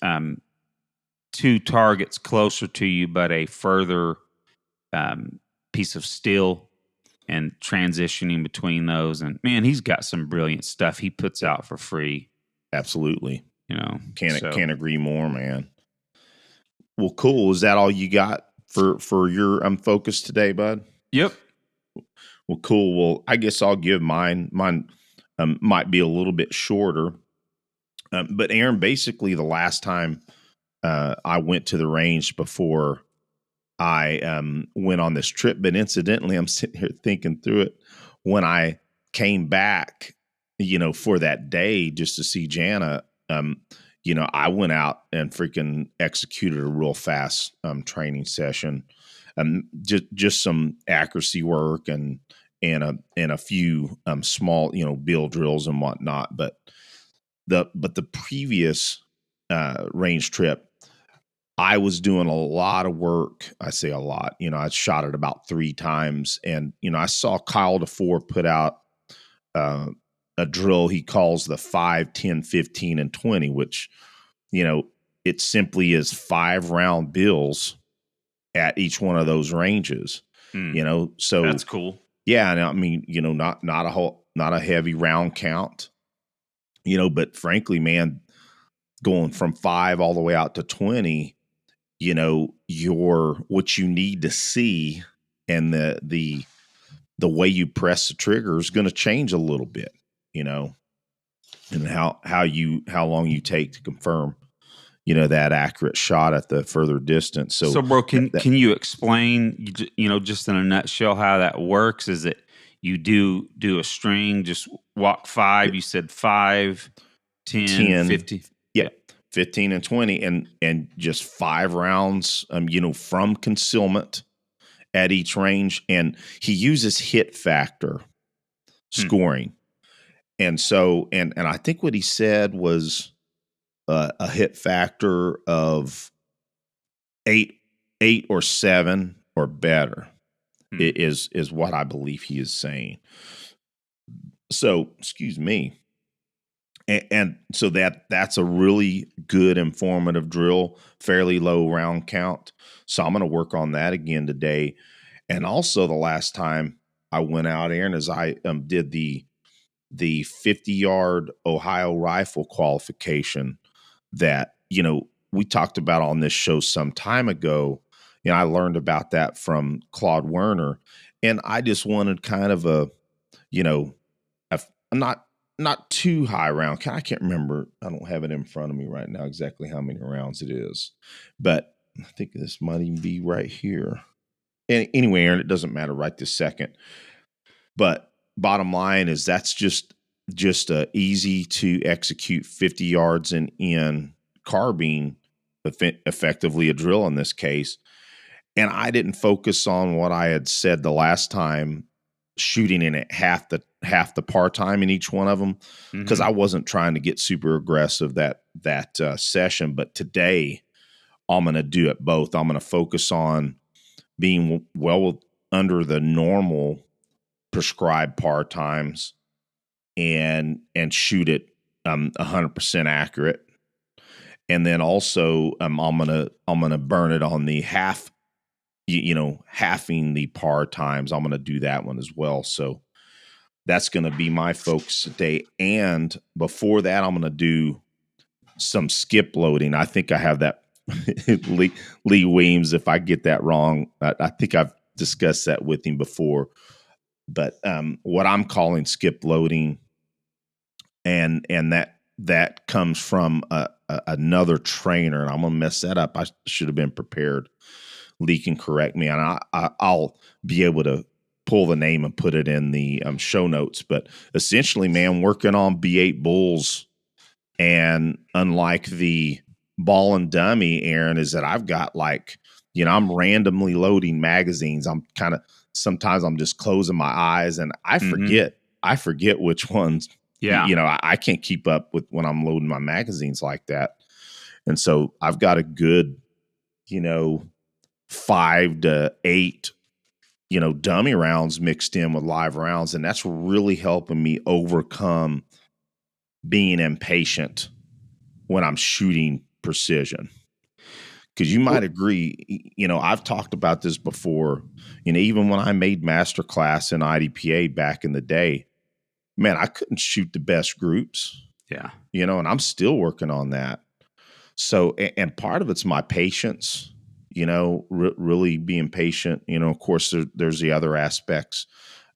two targets closer to you, but a further piece of steel, and transitioning between those. And man, he's got some brilliant stuff he puts out for free. Absolutely. Can't agree more, man. Well, cool. Is that all you got for your focus today, bud? Yep. Well, cool. Well, I guess I'll give mine. Mine might be a little bit shorter. But Aaron, basically the last time I went to the range before I went on this trip, but incidentally, I'm sitting here thinking through it. When I came back, for that day just to see Jana, I went out and freaking executed a real fast training session, just some accuracy work and a few small build drills and whatnot. But the previous range trip, I was doing a lot of work. I say a lot. I shot it about 3 times, and I saw Kyle DeFore put out a drill he calls the 5, 10, 15, and 20, which it simply is 5 round bills at each one of those ranges. So that's cool. Yeah, and I mean, not a heavy round count. But frankly, man, going from 5 all the way out to 20. What you need to see and the way you press the trigger is going to change a little bit, and how long you take to confirm, that accurate shot at the further distance. So bro, can you explain, just in a nutshell how that works? Is it you do a string, just walk 5, you said 5, 10, 50. Yeah. 15 and 20 and just 5 rounds, from concealment at each range. And he uses hit factor scoring. And so, and I think what he said was a hit factor of 8 or 7 or better is what I believe he is saying. So, excuse me. And so that's a really good informative drill, fairly low round count. So I'm going to work on that again today. And also the last time I went out, Aaron, as I did the 50-yard Ohio rifle qualification that, we talked about on this show some time ago. I learned about that from Claude Werner. And I just wanted kind of not too high round. I can't remember. I don't have it in front of me right now exactly how many rounds it is, but I think this might even be right here. And anyway, Aaron, it doesn't matter right this second. But bottom line is that's just a easy to execute 50 yards and in carbine, effectively a drill in this case. And I didn't focus on what I had said the last time shooting in at half the par time in each one of them, because I wasn't trying to get super aggressive that session. But today I'm going to do it both. I'm going to focus on being well under the normal prescribed par times and shoot it 100% accurate. And then also I'm gonna burn it on the half, halving the par times. I'm gonna do that one as well. So that's gonna be my focus today. And before that, I'm gonna do some skip loading. I think I have that Lee Weems. If I get that wrong, I think I've discussed that with him before. But what I'm calling skip loading, and that comes from another trainer, and I'm gonna mess that up. I should have been prepared. Lee can correct me, and I'll be able to pull the name and put it in the show notes. But essentially, man, working on B8 bulls, and unlike the ball and dummy, Aaron, is that I've got I'm randomly loading magazines. Sometimes I'm just closing my eyes and I forget which ones. Yeah. I can't keep up with when I'm loading my magazines like that. And so I've got a good, 5 to 8, dummy rounds mixed in with live rounds. And that's really helping me overcome being impatient when I'm shooting precision. Because you might agree, I've talked about this before, even when I made masterclass in IDPA back in the day, man, I couldn't shoot the best groups. Yeah. And I'm still working on that. So, and part of it's my patience, really being patient. Of course, there's the other aspects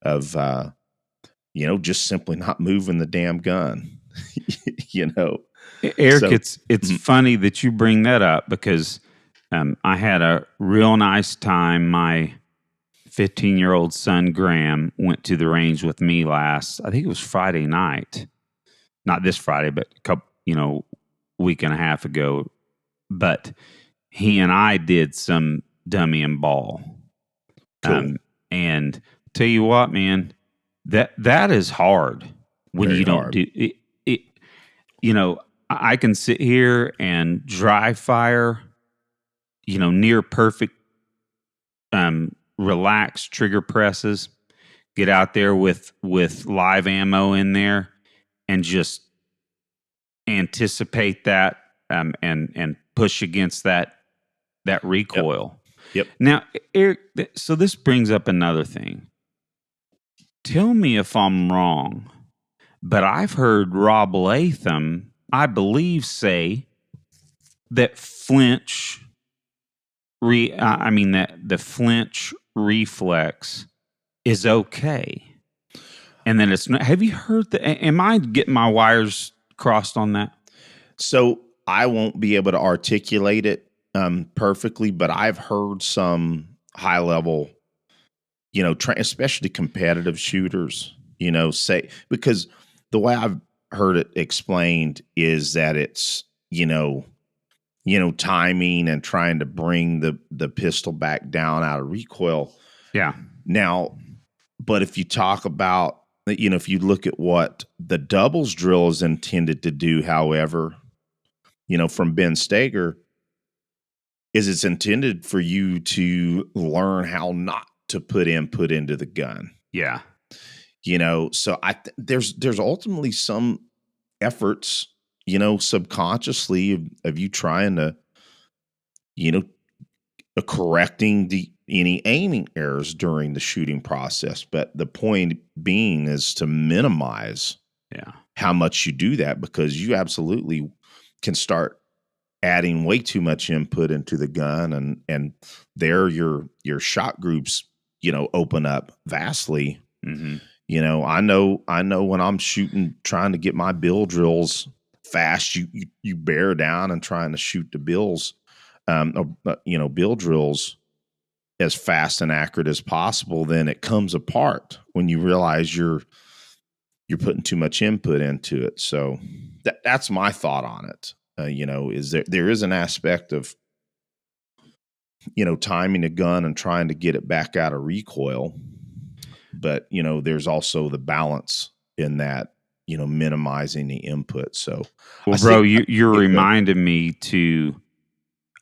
of, just simply not moving the damn gun, Eric, So, it's funny that you bring that up, because I had a real nice time. My 15-year-old son, Graham, went to the range with me I think it was Friday night. Not this Friday, but a couple, week and a half ago. But he and I did some dummy and ball. cool. And tell you what, man, that is hard when Very you don't hard. do it. I can sit here and dry fire, near perfect, relaxed trigger presses, get out there with live ammo in there, and just anticipate that, and push against that recoil. Yep. Now, Eric, so this brings up another thing. Tell me if I'm wrong, but I've heard Rob Latham, I believe, say that that the flinch reflex is okay, and then it's not. Have you heard that? Am I getting my wires crossed on that? So I won't be able to articulate it perfectly, but I've heard some high level, especially competitive shooters, say, because the way I've heard it explained is that it's, timing and trying to bring the pistol back down out of recoil. Yeah. Now, but if you talk about, if you look at what the doubles drill is intended to do, however, from Ben Steger, is it's intended for you to learn how not to put input into the gun. Yeah. So there's ultimately some efforts, subconsciously of you trying to, correcting any aiming errors during the shooting process. But the point being is to minimize how much you do that, because you absolutely can start adding way too much input into the gun, and there your shot groups, open up vastly. Mm-hmm. I know when I'm shooting, trying to get my bill drills fast, you bear down and trying to shoot the bills, bill drills as fast and accurate as possible. Then it comes apart when you realize you're putting too much input into it. So that's my thought on it. Is there is an aspect of, timing a gun and trying to get it back out of recoil. but there's also the balance in that, minimizing the input. So Well, I bro, see. you're Yeah, go ahead. reminding me to.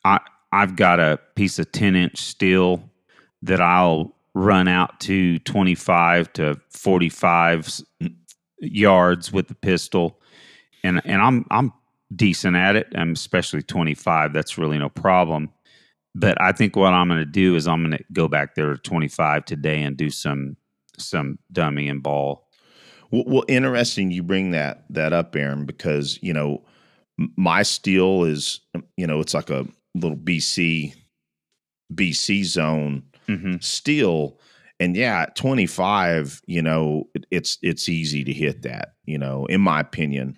I I've got a piece of 10-inch steel that I'll run out to 25 to 45 yards with the pistol, and I'm decent at it. I'm especially 25. That's really no problem. But I think what I'm going to do is I'm going to go back there to 25 today and do some dummy and ball. Well, interesting you bring that up, Aaron, because my steel is, it's like a little BC zone Mm-hmm. steel, and yeah, at 25, it's easy to hit that, in my opinion.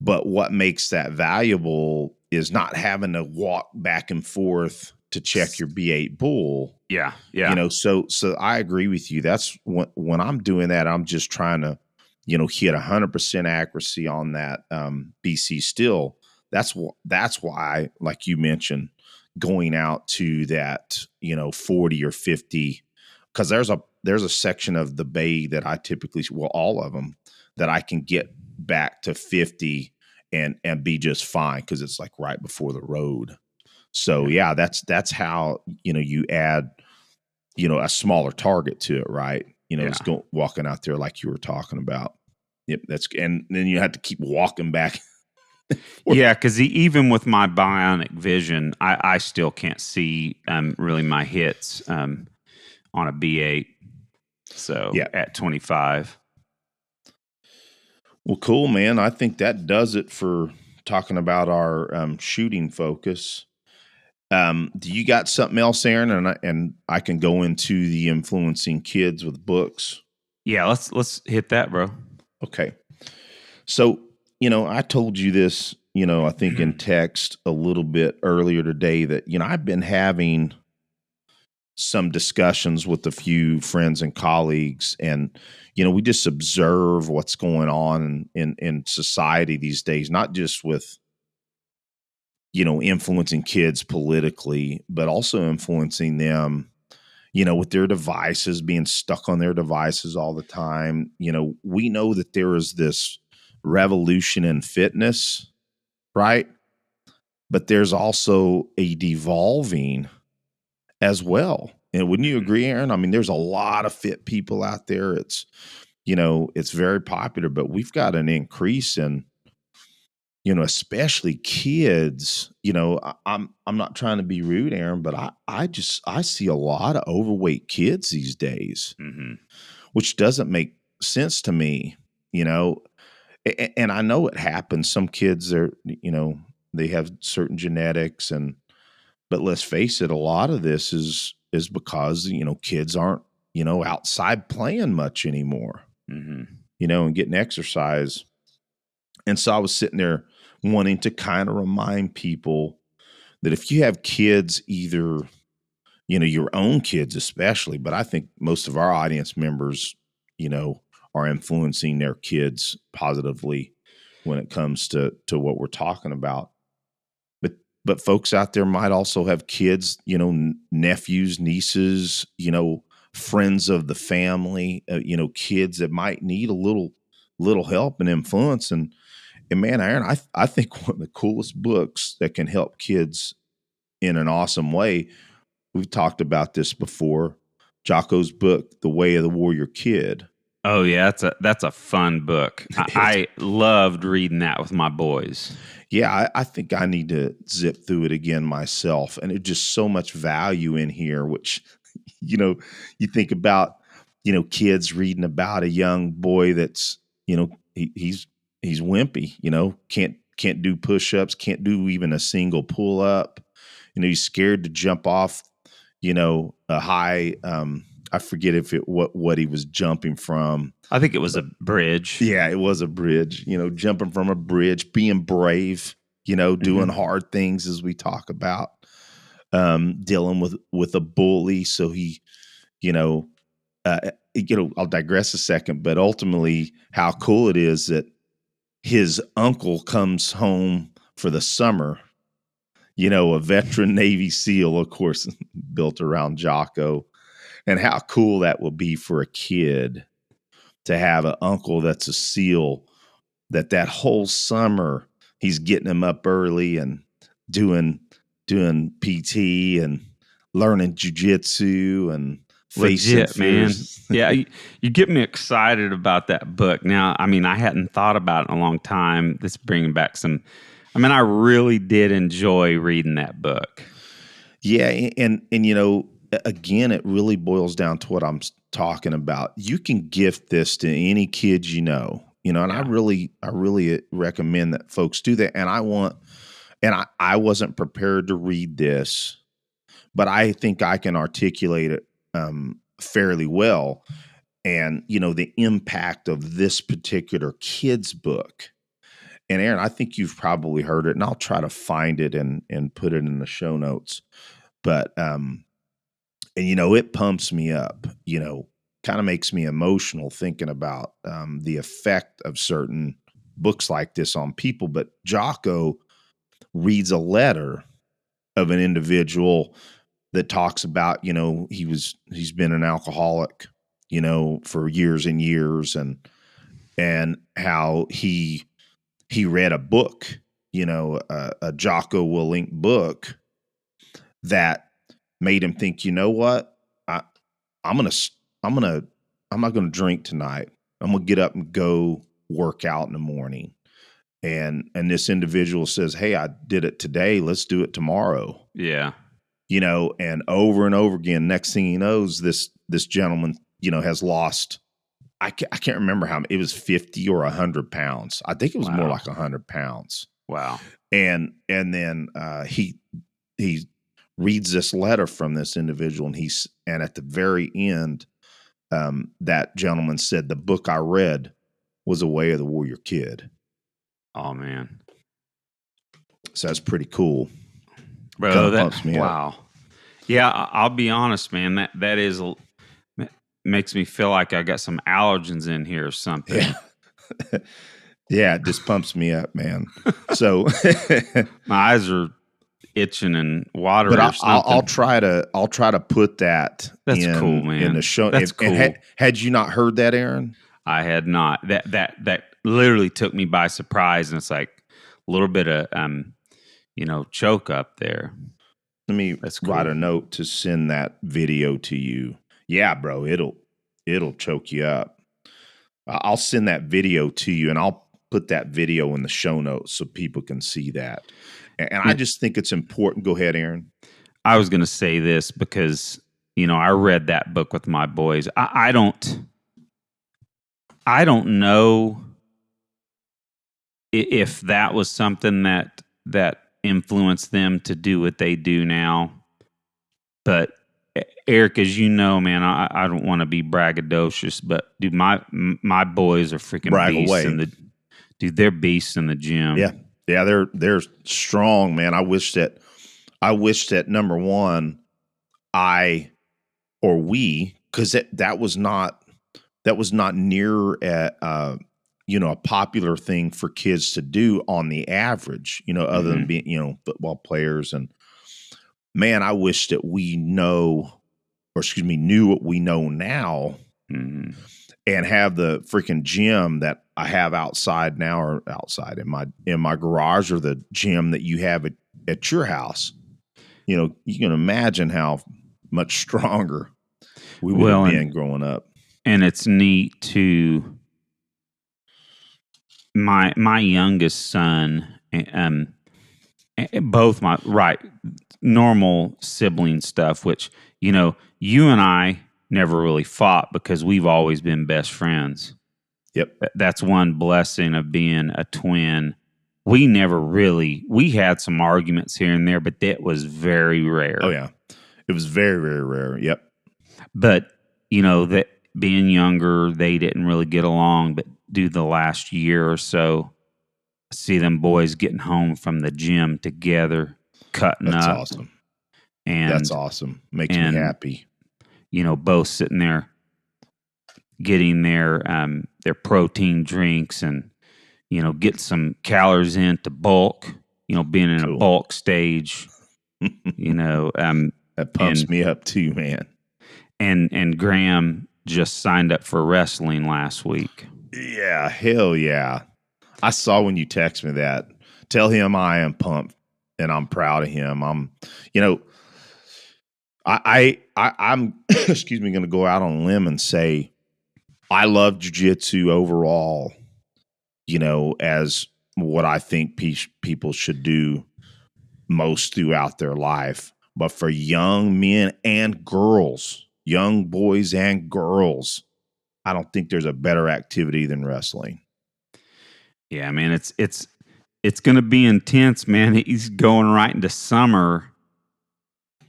But what makes that valuable is not having to walk back and forth to check your B8 bull. Yeah, yeah, So I agree with you. That's when I'm doing that, I'm just trying to, hit 100% accuracy on that BC still. That's why, like you mentioned, going out to that 40 or 50, because there's a section of the bay that I typically, well, all of them, that I can get back to 50 and be just fine, because it's like right before the road. So yeah, yeah, that's how you add a smaller target to it, right? It's yeah. walking out there like you were talking about. Yep, and then you have to keep walking back. Yeah, because even with my bionic vision, I still can't see really my hits on a B8. So Yeah. at 25. Well, cool, man. I think that does it for talking about our shooting focus. Do you got something else, Aaron? And I can go into the influencing kids with books. Yeah, let's hit that, bro. Okay. So, I told you this, I think in text a little bit earlier today, that, I've been having some discussions with a few friends and colleagues, and, we just observe what's going on in society these days, not just with, influencing kids politically, but also influencing them, with their devices, being stuck on their devices all the time. We know that there is this revolution in fitness, right? But there's also a devolving as well. And wouldn't you agree, Aaron? I mean, there's a lot of fit people out there. It's very popular, but we've got an increase in, especially kids. I'm not trying to be rude, Aaron, but I see a lot of overweight kids these days, Mm-hmm. which doesn't make sense to me. You know, and I know it happens. Some kids are, they have certain genetics, but let's face it, a lot of this is because kids aren't outside playing much anymore, Mm-hmm. and getting exercise. And so I was sitting there wanting to kind of remind people that if you have kids, either your own kids especially, but I think most of our audience members, are influencing their kids positively when it comes to what we're talking about. But folks out there might also have kids, nephews, nieces, friends of the family, kids that might need a little help and influence. And man, Aaron, I think one of the coolest books that can help kids in an awesome way. We've talked about this before. Jocko's book, The Way of the Warrior Kid. Oh yeah, that's a fun book. It's I loved reading that with my boys. Yeah, I think I need to zip through it again myself. And there's just so much value in here, which, you think about, kids reading about a young boy that's, he's wimpy, can't do push-ups, can't do even a single pull-up. He's scared to jump off, a high, I forget if what he was jumping from. I think it was a bridge. Yeah, it was a bridge, jumping from a bridge, being brave, doing hard things, as we talk about, dealing with a bully. So he, you know, I'll digress a second, but ultimately how cool it is that his uncle comes home for the summer, a veteran Navy SEAL, of course, built around Jocko. And how cool that will be for a kid to have an uncle that's a SEAL, that whole summer he's getting him up early and doing PT and learning jujitsu and facing Legit, man. fears. Yeah, you get me excited about that book. Now, I mean, I hadn't thought about it in a long time. This bringing back some. I mean, I really did enjoy reading that book. Yeah, and again, it really boils down to what I'm talking about. You can gift this to any kid and Yeah. I really recommend that folks do that. And I wasn't prepared to read this, but I think I can articulate it fairly well. And the impact of this particular kid's book. And Aaron, I think you've probably heard it, and I'll try to find it and put it in the show notes. But it pumps me up, kind of makes me emotional thinking about the effect of certain books like this on people. But Jocko reads a letter of an individual that talks about, he's been an alcoholic, for years and years, and how he read a book, a Jocko Willink book that made him think, what, I'm not gonna drink tonight. I'm gonna get up and go work out in the morning. And this individual says, "Hey, I did it today. Let's do it tomorrow." Yeah. And over again. Next thing he knows, this gentleman, has lost. I can't remember how it was, 50 or 100 pounds. I think it was more like 100 pounds. Wow. And then he reads this letter from this individual, and at the very end, that gentleman said, "The book I read was A Way of the Warrior Kid." Oh man. So that's pretty cool. Bro, that pumps me up. Yeah, I'll be honest, man. That is makes me feel like I got some allergens in here or something. Yeah. Yeah, it just pumps me up, man. So my eyes are itching and watery. But I'll try to put that. That's cool, man. In the show. That's cool. And had you not heard that, Aaron? I had not. That literally took me by surprise, and it's like a little bit of choke up there. Let me write a note to send that video to you. Yeah, bro, it'll choke you up. I'll send that video to you, and I'll put that video in the show notes so people can see that. And I just think it's important. Go ahead, Aaron. I was going to say this because, I read that book with my boys. I don't know if that was something that influenced them to do what they do now. But Eric, as you know, man, I don't want to be braggadocious, but dude, my boys are freaking beasts they're beasts in the gym. Yeah. Yeah, they're strong, man. I wish that number one, because that was not near a popular thing for kids to do on the average, other than being, football players. And man, I wish that knew what we know now. Mm-hmm. And have the freaking gym that I have outside now, or outside in my garage, or the gym that you have at your house. You can imagine how much stronger we would have been growing up. And it's neat to my youngest son, both normal sibling stuff, which, you and I never really fought because we've always been best friends. Yep. That's one blessing of being a twin. We had some arguments here and there, but that was very rare. Oh yeah. It was very, very rare. Yep. But, that being younger, they didn't really get along, but the last year or so, I see them boys getting home from the gym together, cutting up. That's awesome. And that's awesome. Makes me happy. Both sitting there getting their protein drinks and, get some calories in to bulk, being in a bulk stage, that pumps me up too, man. And Graham just signed up for wrestling last week. Yeah, hell yeah. I saw when you text me that. Tell him I am pumped and I'm proud of him. I'm excuse me, going to go out on a limb and say I love jiu-jitsu overall, as what I think people should do most throughout their life. But for young men and girls, young boys and girls, I don't think there's a better activity than wrestling. Yeah, man, it's going to be intense, man. He's going right into summer,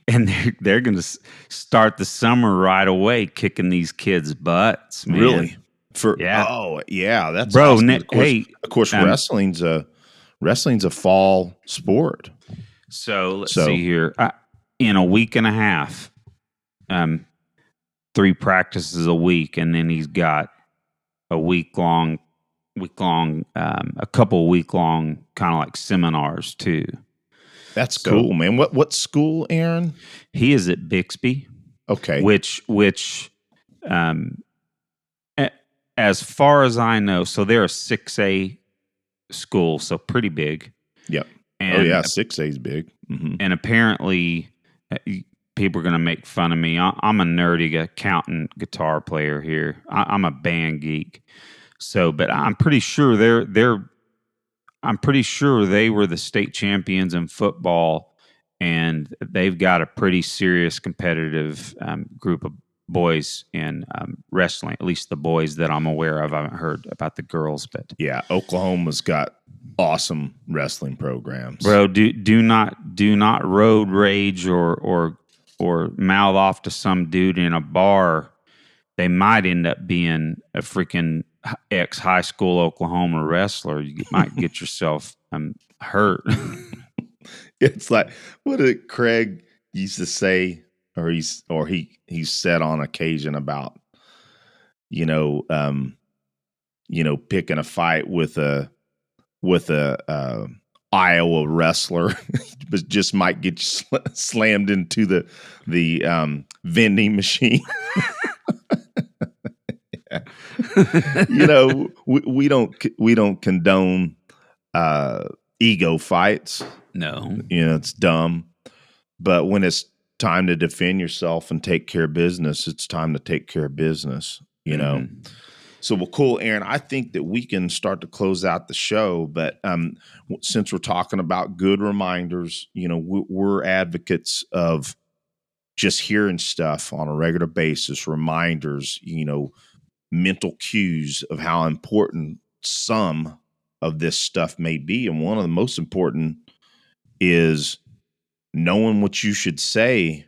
and they're going to start the summer right away, kicking these kids' butts, man. Really? Yeah. Oh yeah, that's Bro, awesome. hey, of course, wrestling's a fall sport. So let's see here. In a week and a half, 3 practices a week, and then he's got a a couple week-long kind of like seminars too. That's cool, man. What school, Aaron? He is at Bixby. Okay. Which as far as I know, so they're a 6A school, so pretty big. Yep. And 6A is big. Mm-hmm. And apparently, people are going to make fun of me. I'm a nerdy accountant guitar player here. I'm a band geek. So, but I'm pretty sure I'm pretty sure they were the state champions in football, and they've got a pretty serious competitive group of boys in wrestling. At least the boys that I'm aware of. I haven't heard about the girls, but yeah, Oklahoma's got awesome wrestling programs. Bro, do not road rage or mouth off to some dude in a bar. They might end up being a freaking ex high school Oklahoma wrestler. You might get yourself hurt. It's like what did Craig used to say, or he said on occasion about picking a fight with a Iowa wrestler, but just might get slammed into the vending machine. We don't condone ego fights. No, it's dumb. But when it's time to defend yourself and take care of business, it's time to take care of business. So, well, cool, Aaron. I think that we can start to close out the show, but since we're talking about good reminders, we're advocates of just hearing stuff on a regular basis, reminders, mental cues of how important some of this stuff may be. And one of the most important is knowing what you should say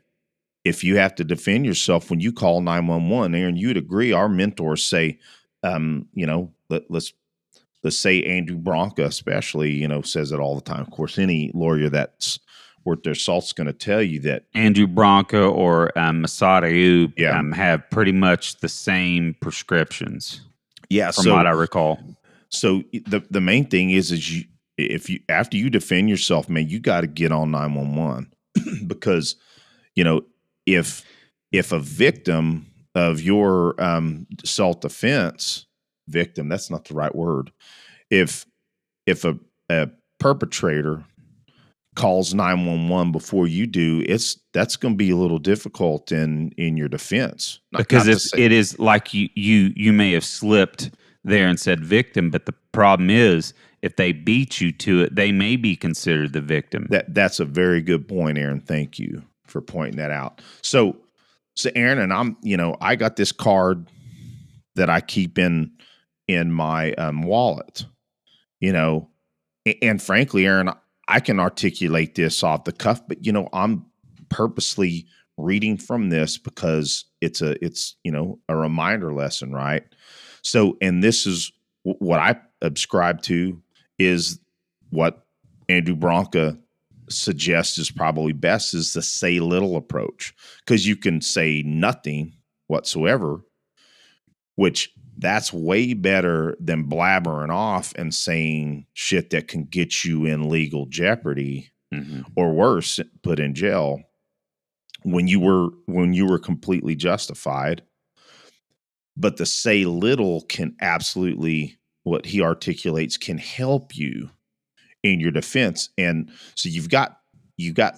if you have to defend yourself when you call 911. Aaron, you'd agree. Our mentors say, let's say Andrew Bronca, especially, says it all the time. Of course, any lawyer that's worth their salt's going to tell you that Andrew Bronca or Masada Ayub have pretty much the same prescriptions. Yeah, from what I recall. So the main thing is if you after you defend yourself, man, you got to get on 911 because if a victim of your self-defense victim, that's not the right word. If a perpetrator calls 911 before you do, that's going to be a little difficult in your defense. Because it is like you may have slipped there and said victim, but the problem is if they beat you to it, they may be considered the victim. That's a very good point, Aaron. Thank you for pointing that out. So Aaron, and I got this card that I keep in my wallet, and frankly, Aaron, I can articulate this off the cuff, but I'm purposely reading from this because it's a reminder lesson, right? So, and this is what I subscribe to is what Andrew Bronca suggests is probably best is the say little approach, because you can say nothing whatsoever, which that's way better than blabbering off and saying shit that can get you in legal jeopardy or worse, put in jail. when you were completely justified. But the say little can absolutely, what he articulates, can help you in your defense. And so you've got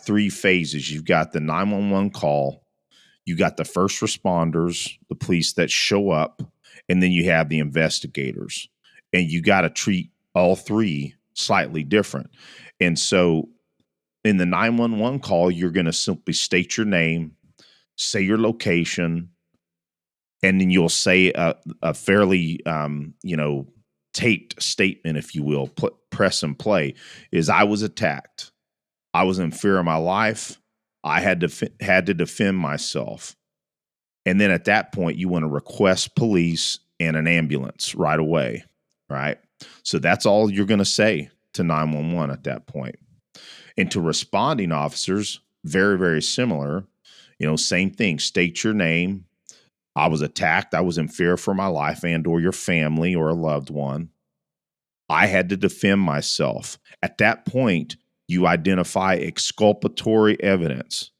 three phases. You've got the 911 call, you got the first responders, the police that show up, and then you have the investigators. And you got to treat all three slightly different. And so in the 911 call, you're going to simply state your name, say your location, and then you'll say a fairly, taped statement, if you will, press and play, is I was attacked. I was in fear of my life. I had to defend myself. And then at that point, you want to request police and an ambulance right away, right? So that's all you're going to say to 911 at that point. And to responding officers, very, very similar, same thing, state your name. I was attacked. I was in fear for my life and or your family or a loved one. I had to defend myself. At that point, you identify exculpatory evidence,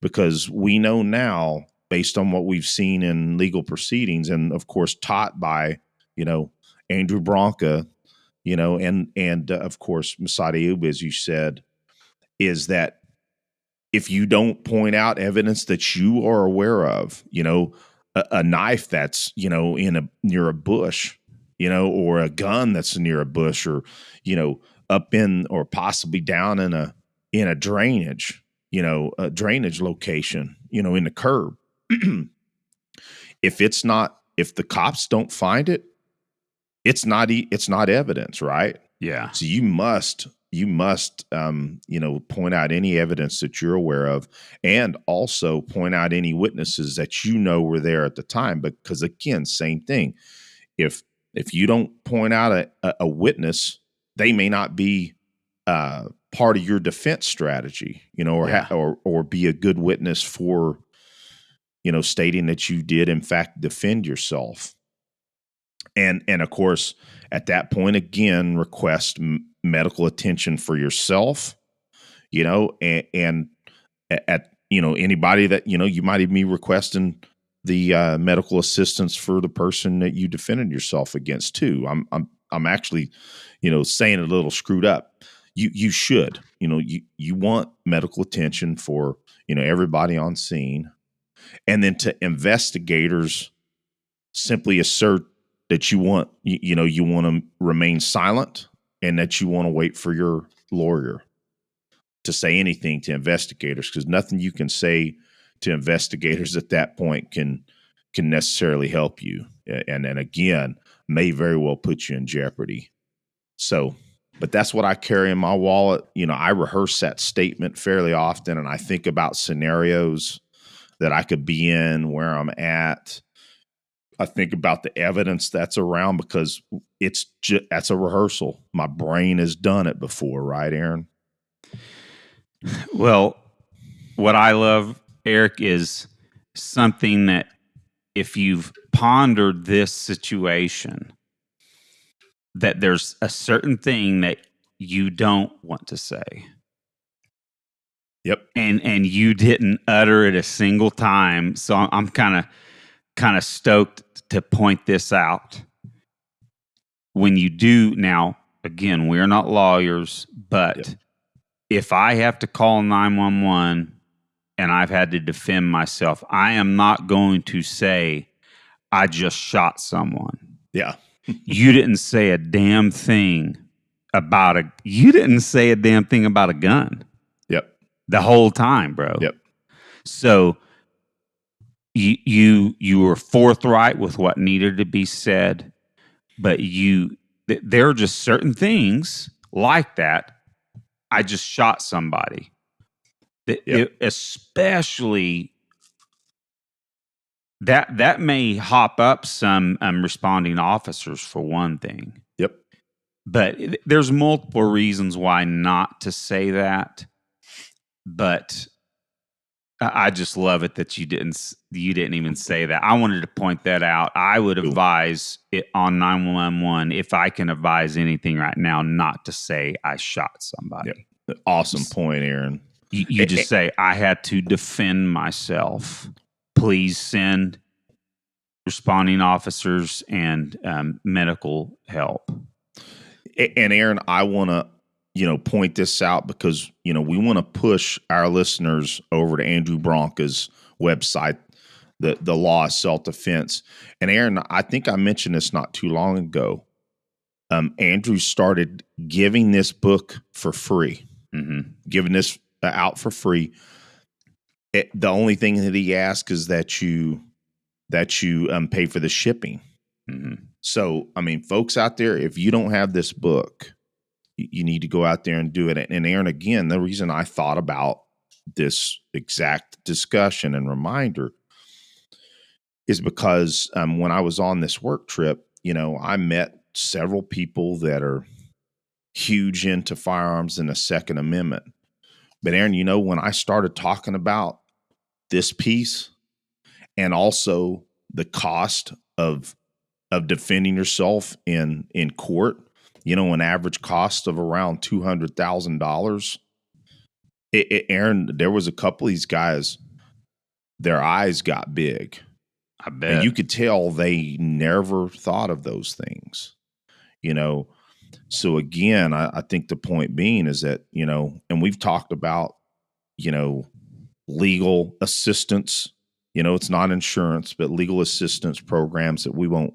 because we know now, based on what we've seen in legal proceedings, and of course taught by, Andrew Bronca, and of course Masadi Ayub, as you said, is that if you don't point out evidence that you are aware of, a knife that's, near a bush, or a gun that's near a bush, or, up in or possibly down in a drainage, a drainage location, in the curb. If the cops don't find it, it's not evidence, right? Yeah. So you must point out any evidence that you're aware of, and also point out any witnesses that were there at the time. Because again, same thing. If you don't point out a witness, they may not be part of your defense strategy, or be a good witness for, stating that you did in fact defend yourself. And of course, at that point, again, request medical attention for yourself, and at anybody that you might even be requesting the medical assistance for the person that you defended yourself against too. I'm actually, saying it a little screwed up. You should, you want medical attention for everybody on scene, and then to investigators, simply assert that you want to remain silent, and that you want to wait for your lawyer to say anything to investigators, because nothing you can say to investigators at that point can necessarily help you, and again may very well put you in jeopardy. So, but that's what I carry in my wallet. I rehearse that statement fairly often, and I think about scenarios that I could be in, where I'm at. I think about the evidence that's around, because that's a rehearsal. My brain has done it before, right, Aaron? Well, what I love, Eric, is something that if you've pondered this situation, that there's a certain thing that you don't want to say. Yep. And you didn't utter it a single time. So I'm kind of stoked to point this out. When you do, now, again, we're not lawyers, but Yep. if I have to call 911 and I've had to defend myself, I am not going to say I just shot someone. Yeah. You didn't say a damn thing about a gun. Yep. The whole time, bro. Yep. So you were forthright with what needed to be said, but there are just certain things like that. I just shot somebody. Especially that may hop up some responding officers, for one thing. Yep. But there's multiple reasons why not to say that. But I just love it that you didn't even say that. I wanted to point that out. I would advise it on 911, if I can advise anything right now, not to say I shot somebody. Yep. Awesome point, Aaron. You just say, I had to defend myself. Please send responding officers and medical help. And Aaron, I want to, point this out because, we want to push our listeners over to Andrew Bronca's website, the Law of Self-Defense. And Aaron, I think I mentioned this not too long ago. Andrew started giving this book for free, giving this out for free. The only thing that he asks is that you pay for the shipping. So, I mean, folks out there, if you don't have this book, you need to go out there and do it. And Aaron, again, the reason I thought about this exact discussion and reminder is because when I was on this work trip, I met several people that are huge into firearms and the Second Amendment. But Aaron, when I started talking about this piece and also the cost of defending yourself in court, an average cost of around $200,000. Aaron, there was a couple of these guys, their eyes got big. I bet. And you could tell they never thought of those things, So again, I think the point being is that, and we've talked about, legal assistance, it's not insurance, but legal assistance programs that we won't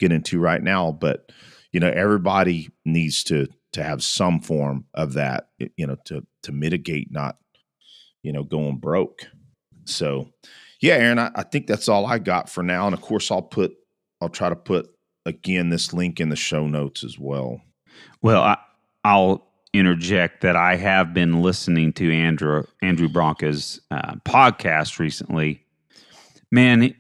get into right now. But, everybody needs to have some form of that, to mitigate not, going broke. So, yeah, Aaron, I think that's all I got for now. And of course, I'll try to put again this link in the show notes as well. Well, I'll interject that I have been listening to Andrew Bronca's podcast recently. Man,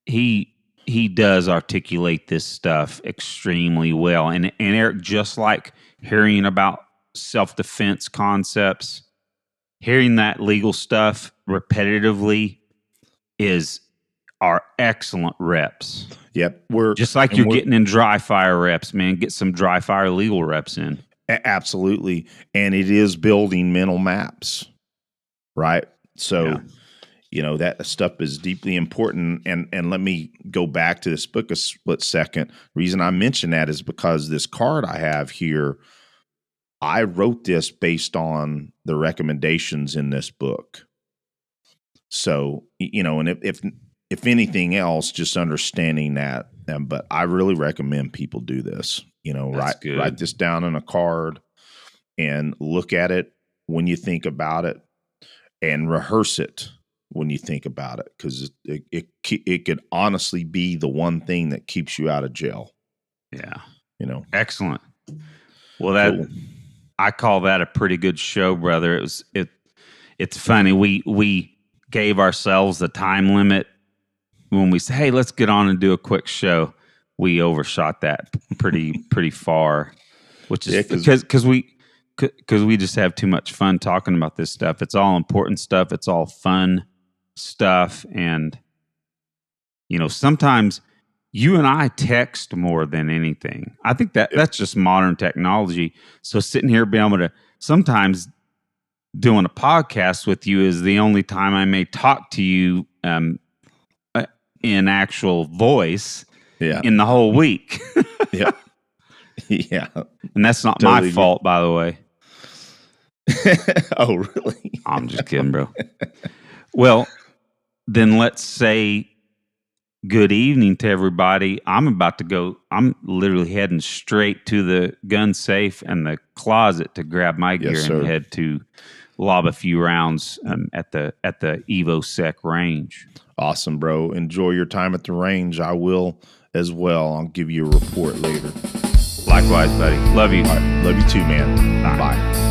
he does articulate this stuff extremely well. And Eric, just like hearing about self-defense concepts, hearing that legal stuff repetitively are excellent reps. Yep. Just like you're getting in dry fire reps, man. Get some dry fire legal reps in. Absolutely. And it is building mental maps, right? So, that stuff is deeply important. And let me go back to this book a split second. Reason I mention that is because this card I have here, I wrote this based on the recommendations in this book. So, and if anything else, just understanding that. But I really recommend people do this. Write this down in a card and look at it when you think about it, and rehearse it when you think about it, because it could honestly be the one thing that keeps you out of jail. Yeah, excellent. Well, cool. I call that a pretty good show, brother. It's funny. We gave ourselves the time limit when we say, hey, let's get on and do a quick show. We overshot that pretty far, which is because we just have too much fun talking about this stuff. It's all important stuff. It's all fun stuff. And, sometimes you and I text more than anything. I think that's just modern technology. So sitting here being able to sometimes doing a podcast with you is the only time I may talk to you in actual voice in the whole week. Yeah. Yeah. And that's not my fault, by the way. Oh, really? I'm just kidding, bro. Well, then let's say good evening to everybody. I'm literally heading straight to the gun safe and the closet to grab my gear and head to lob a few rounds at the EvoSec range. Awesome, bro. Enjoy your time at the range. I will as well. I'll give you a report later. Likewise, buddy. Love you. All right. Love you too, man. Bye.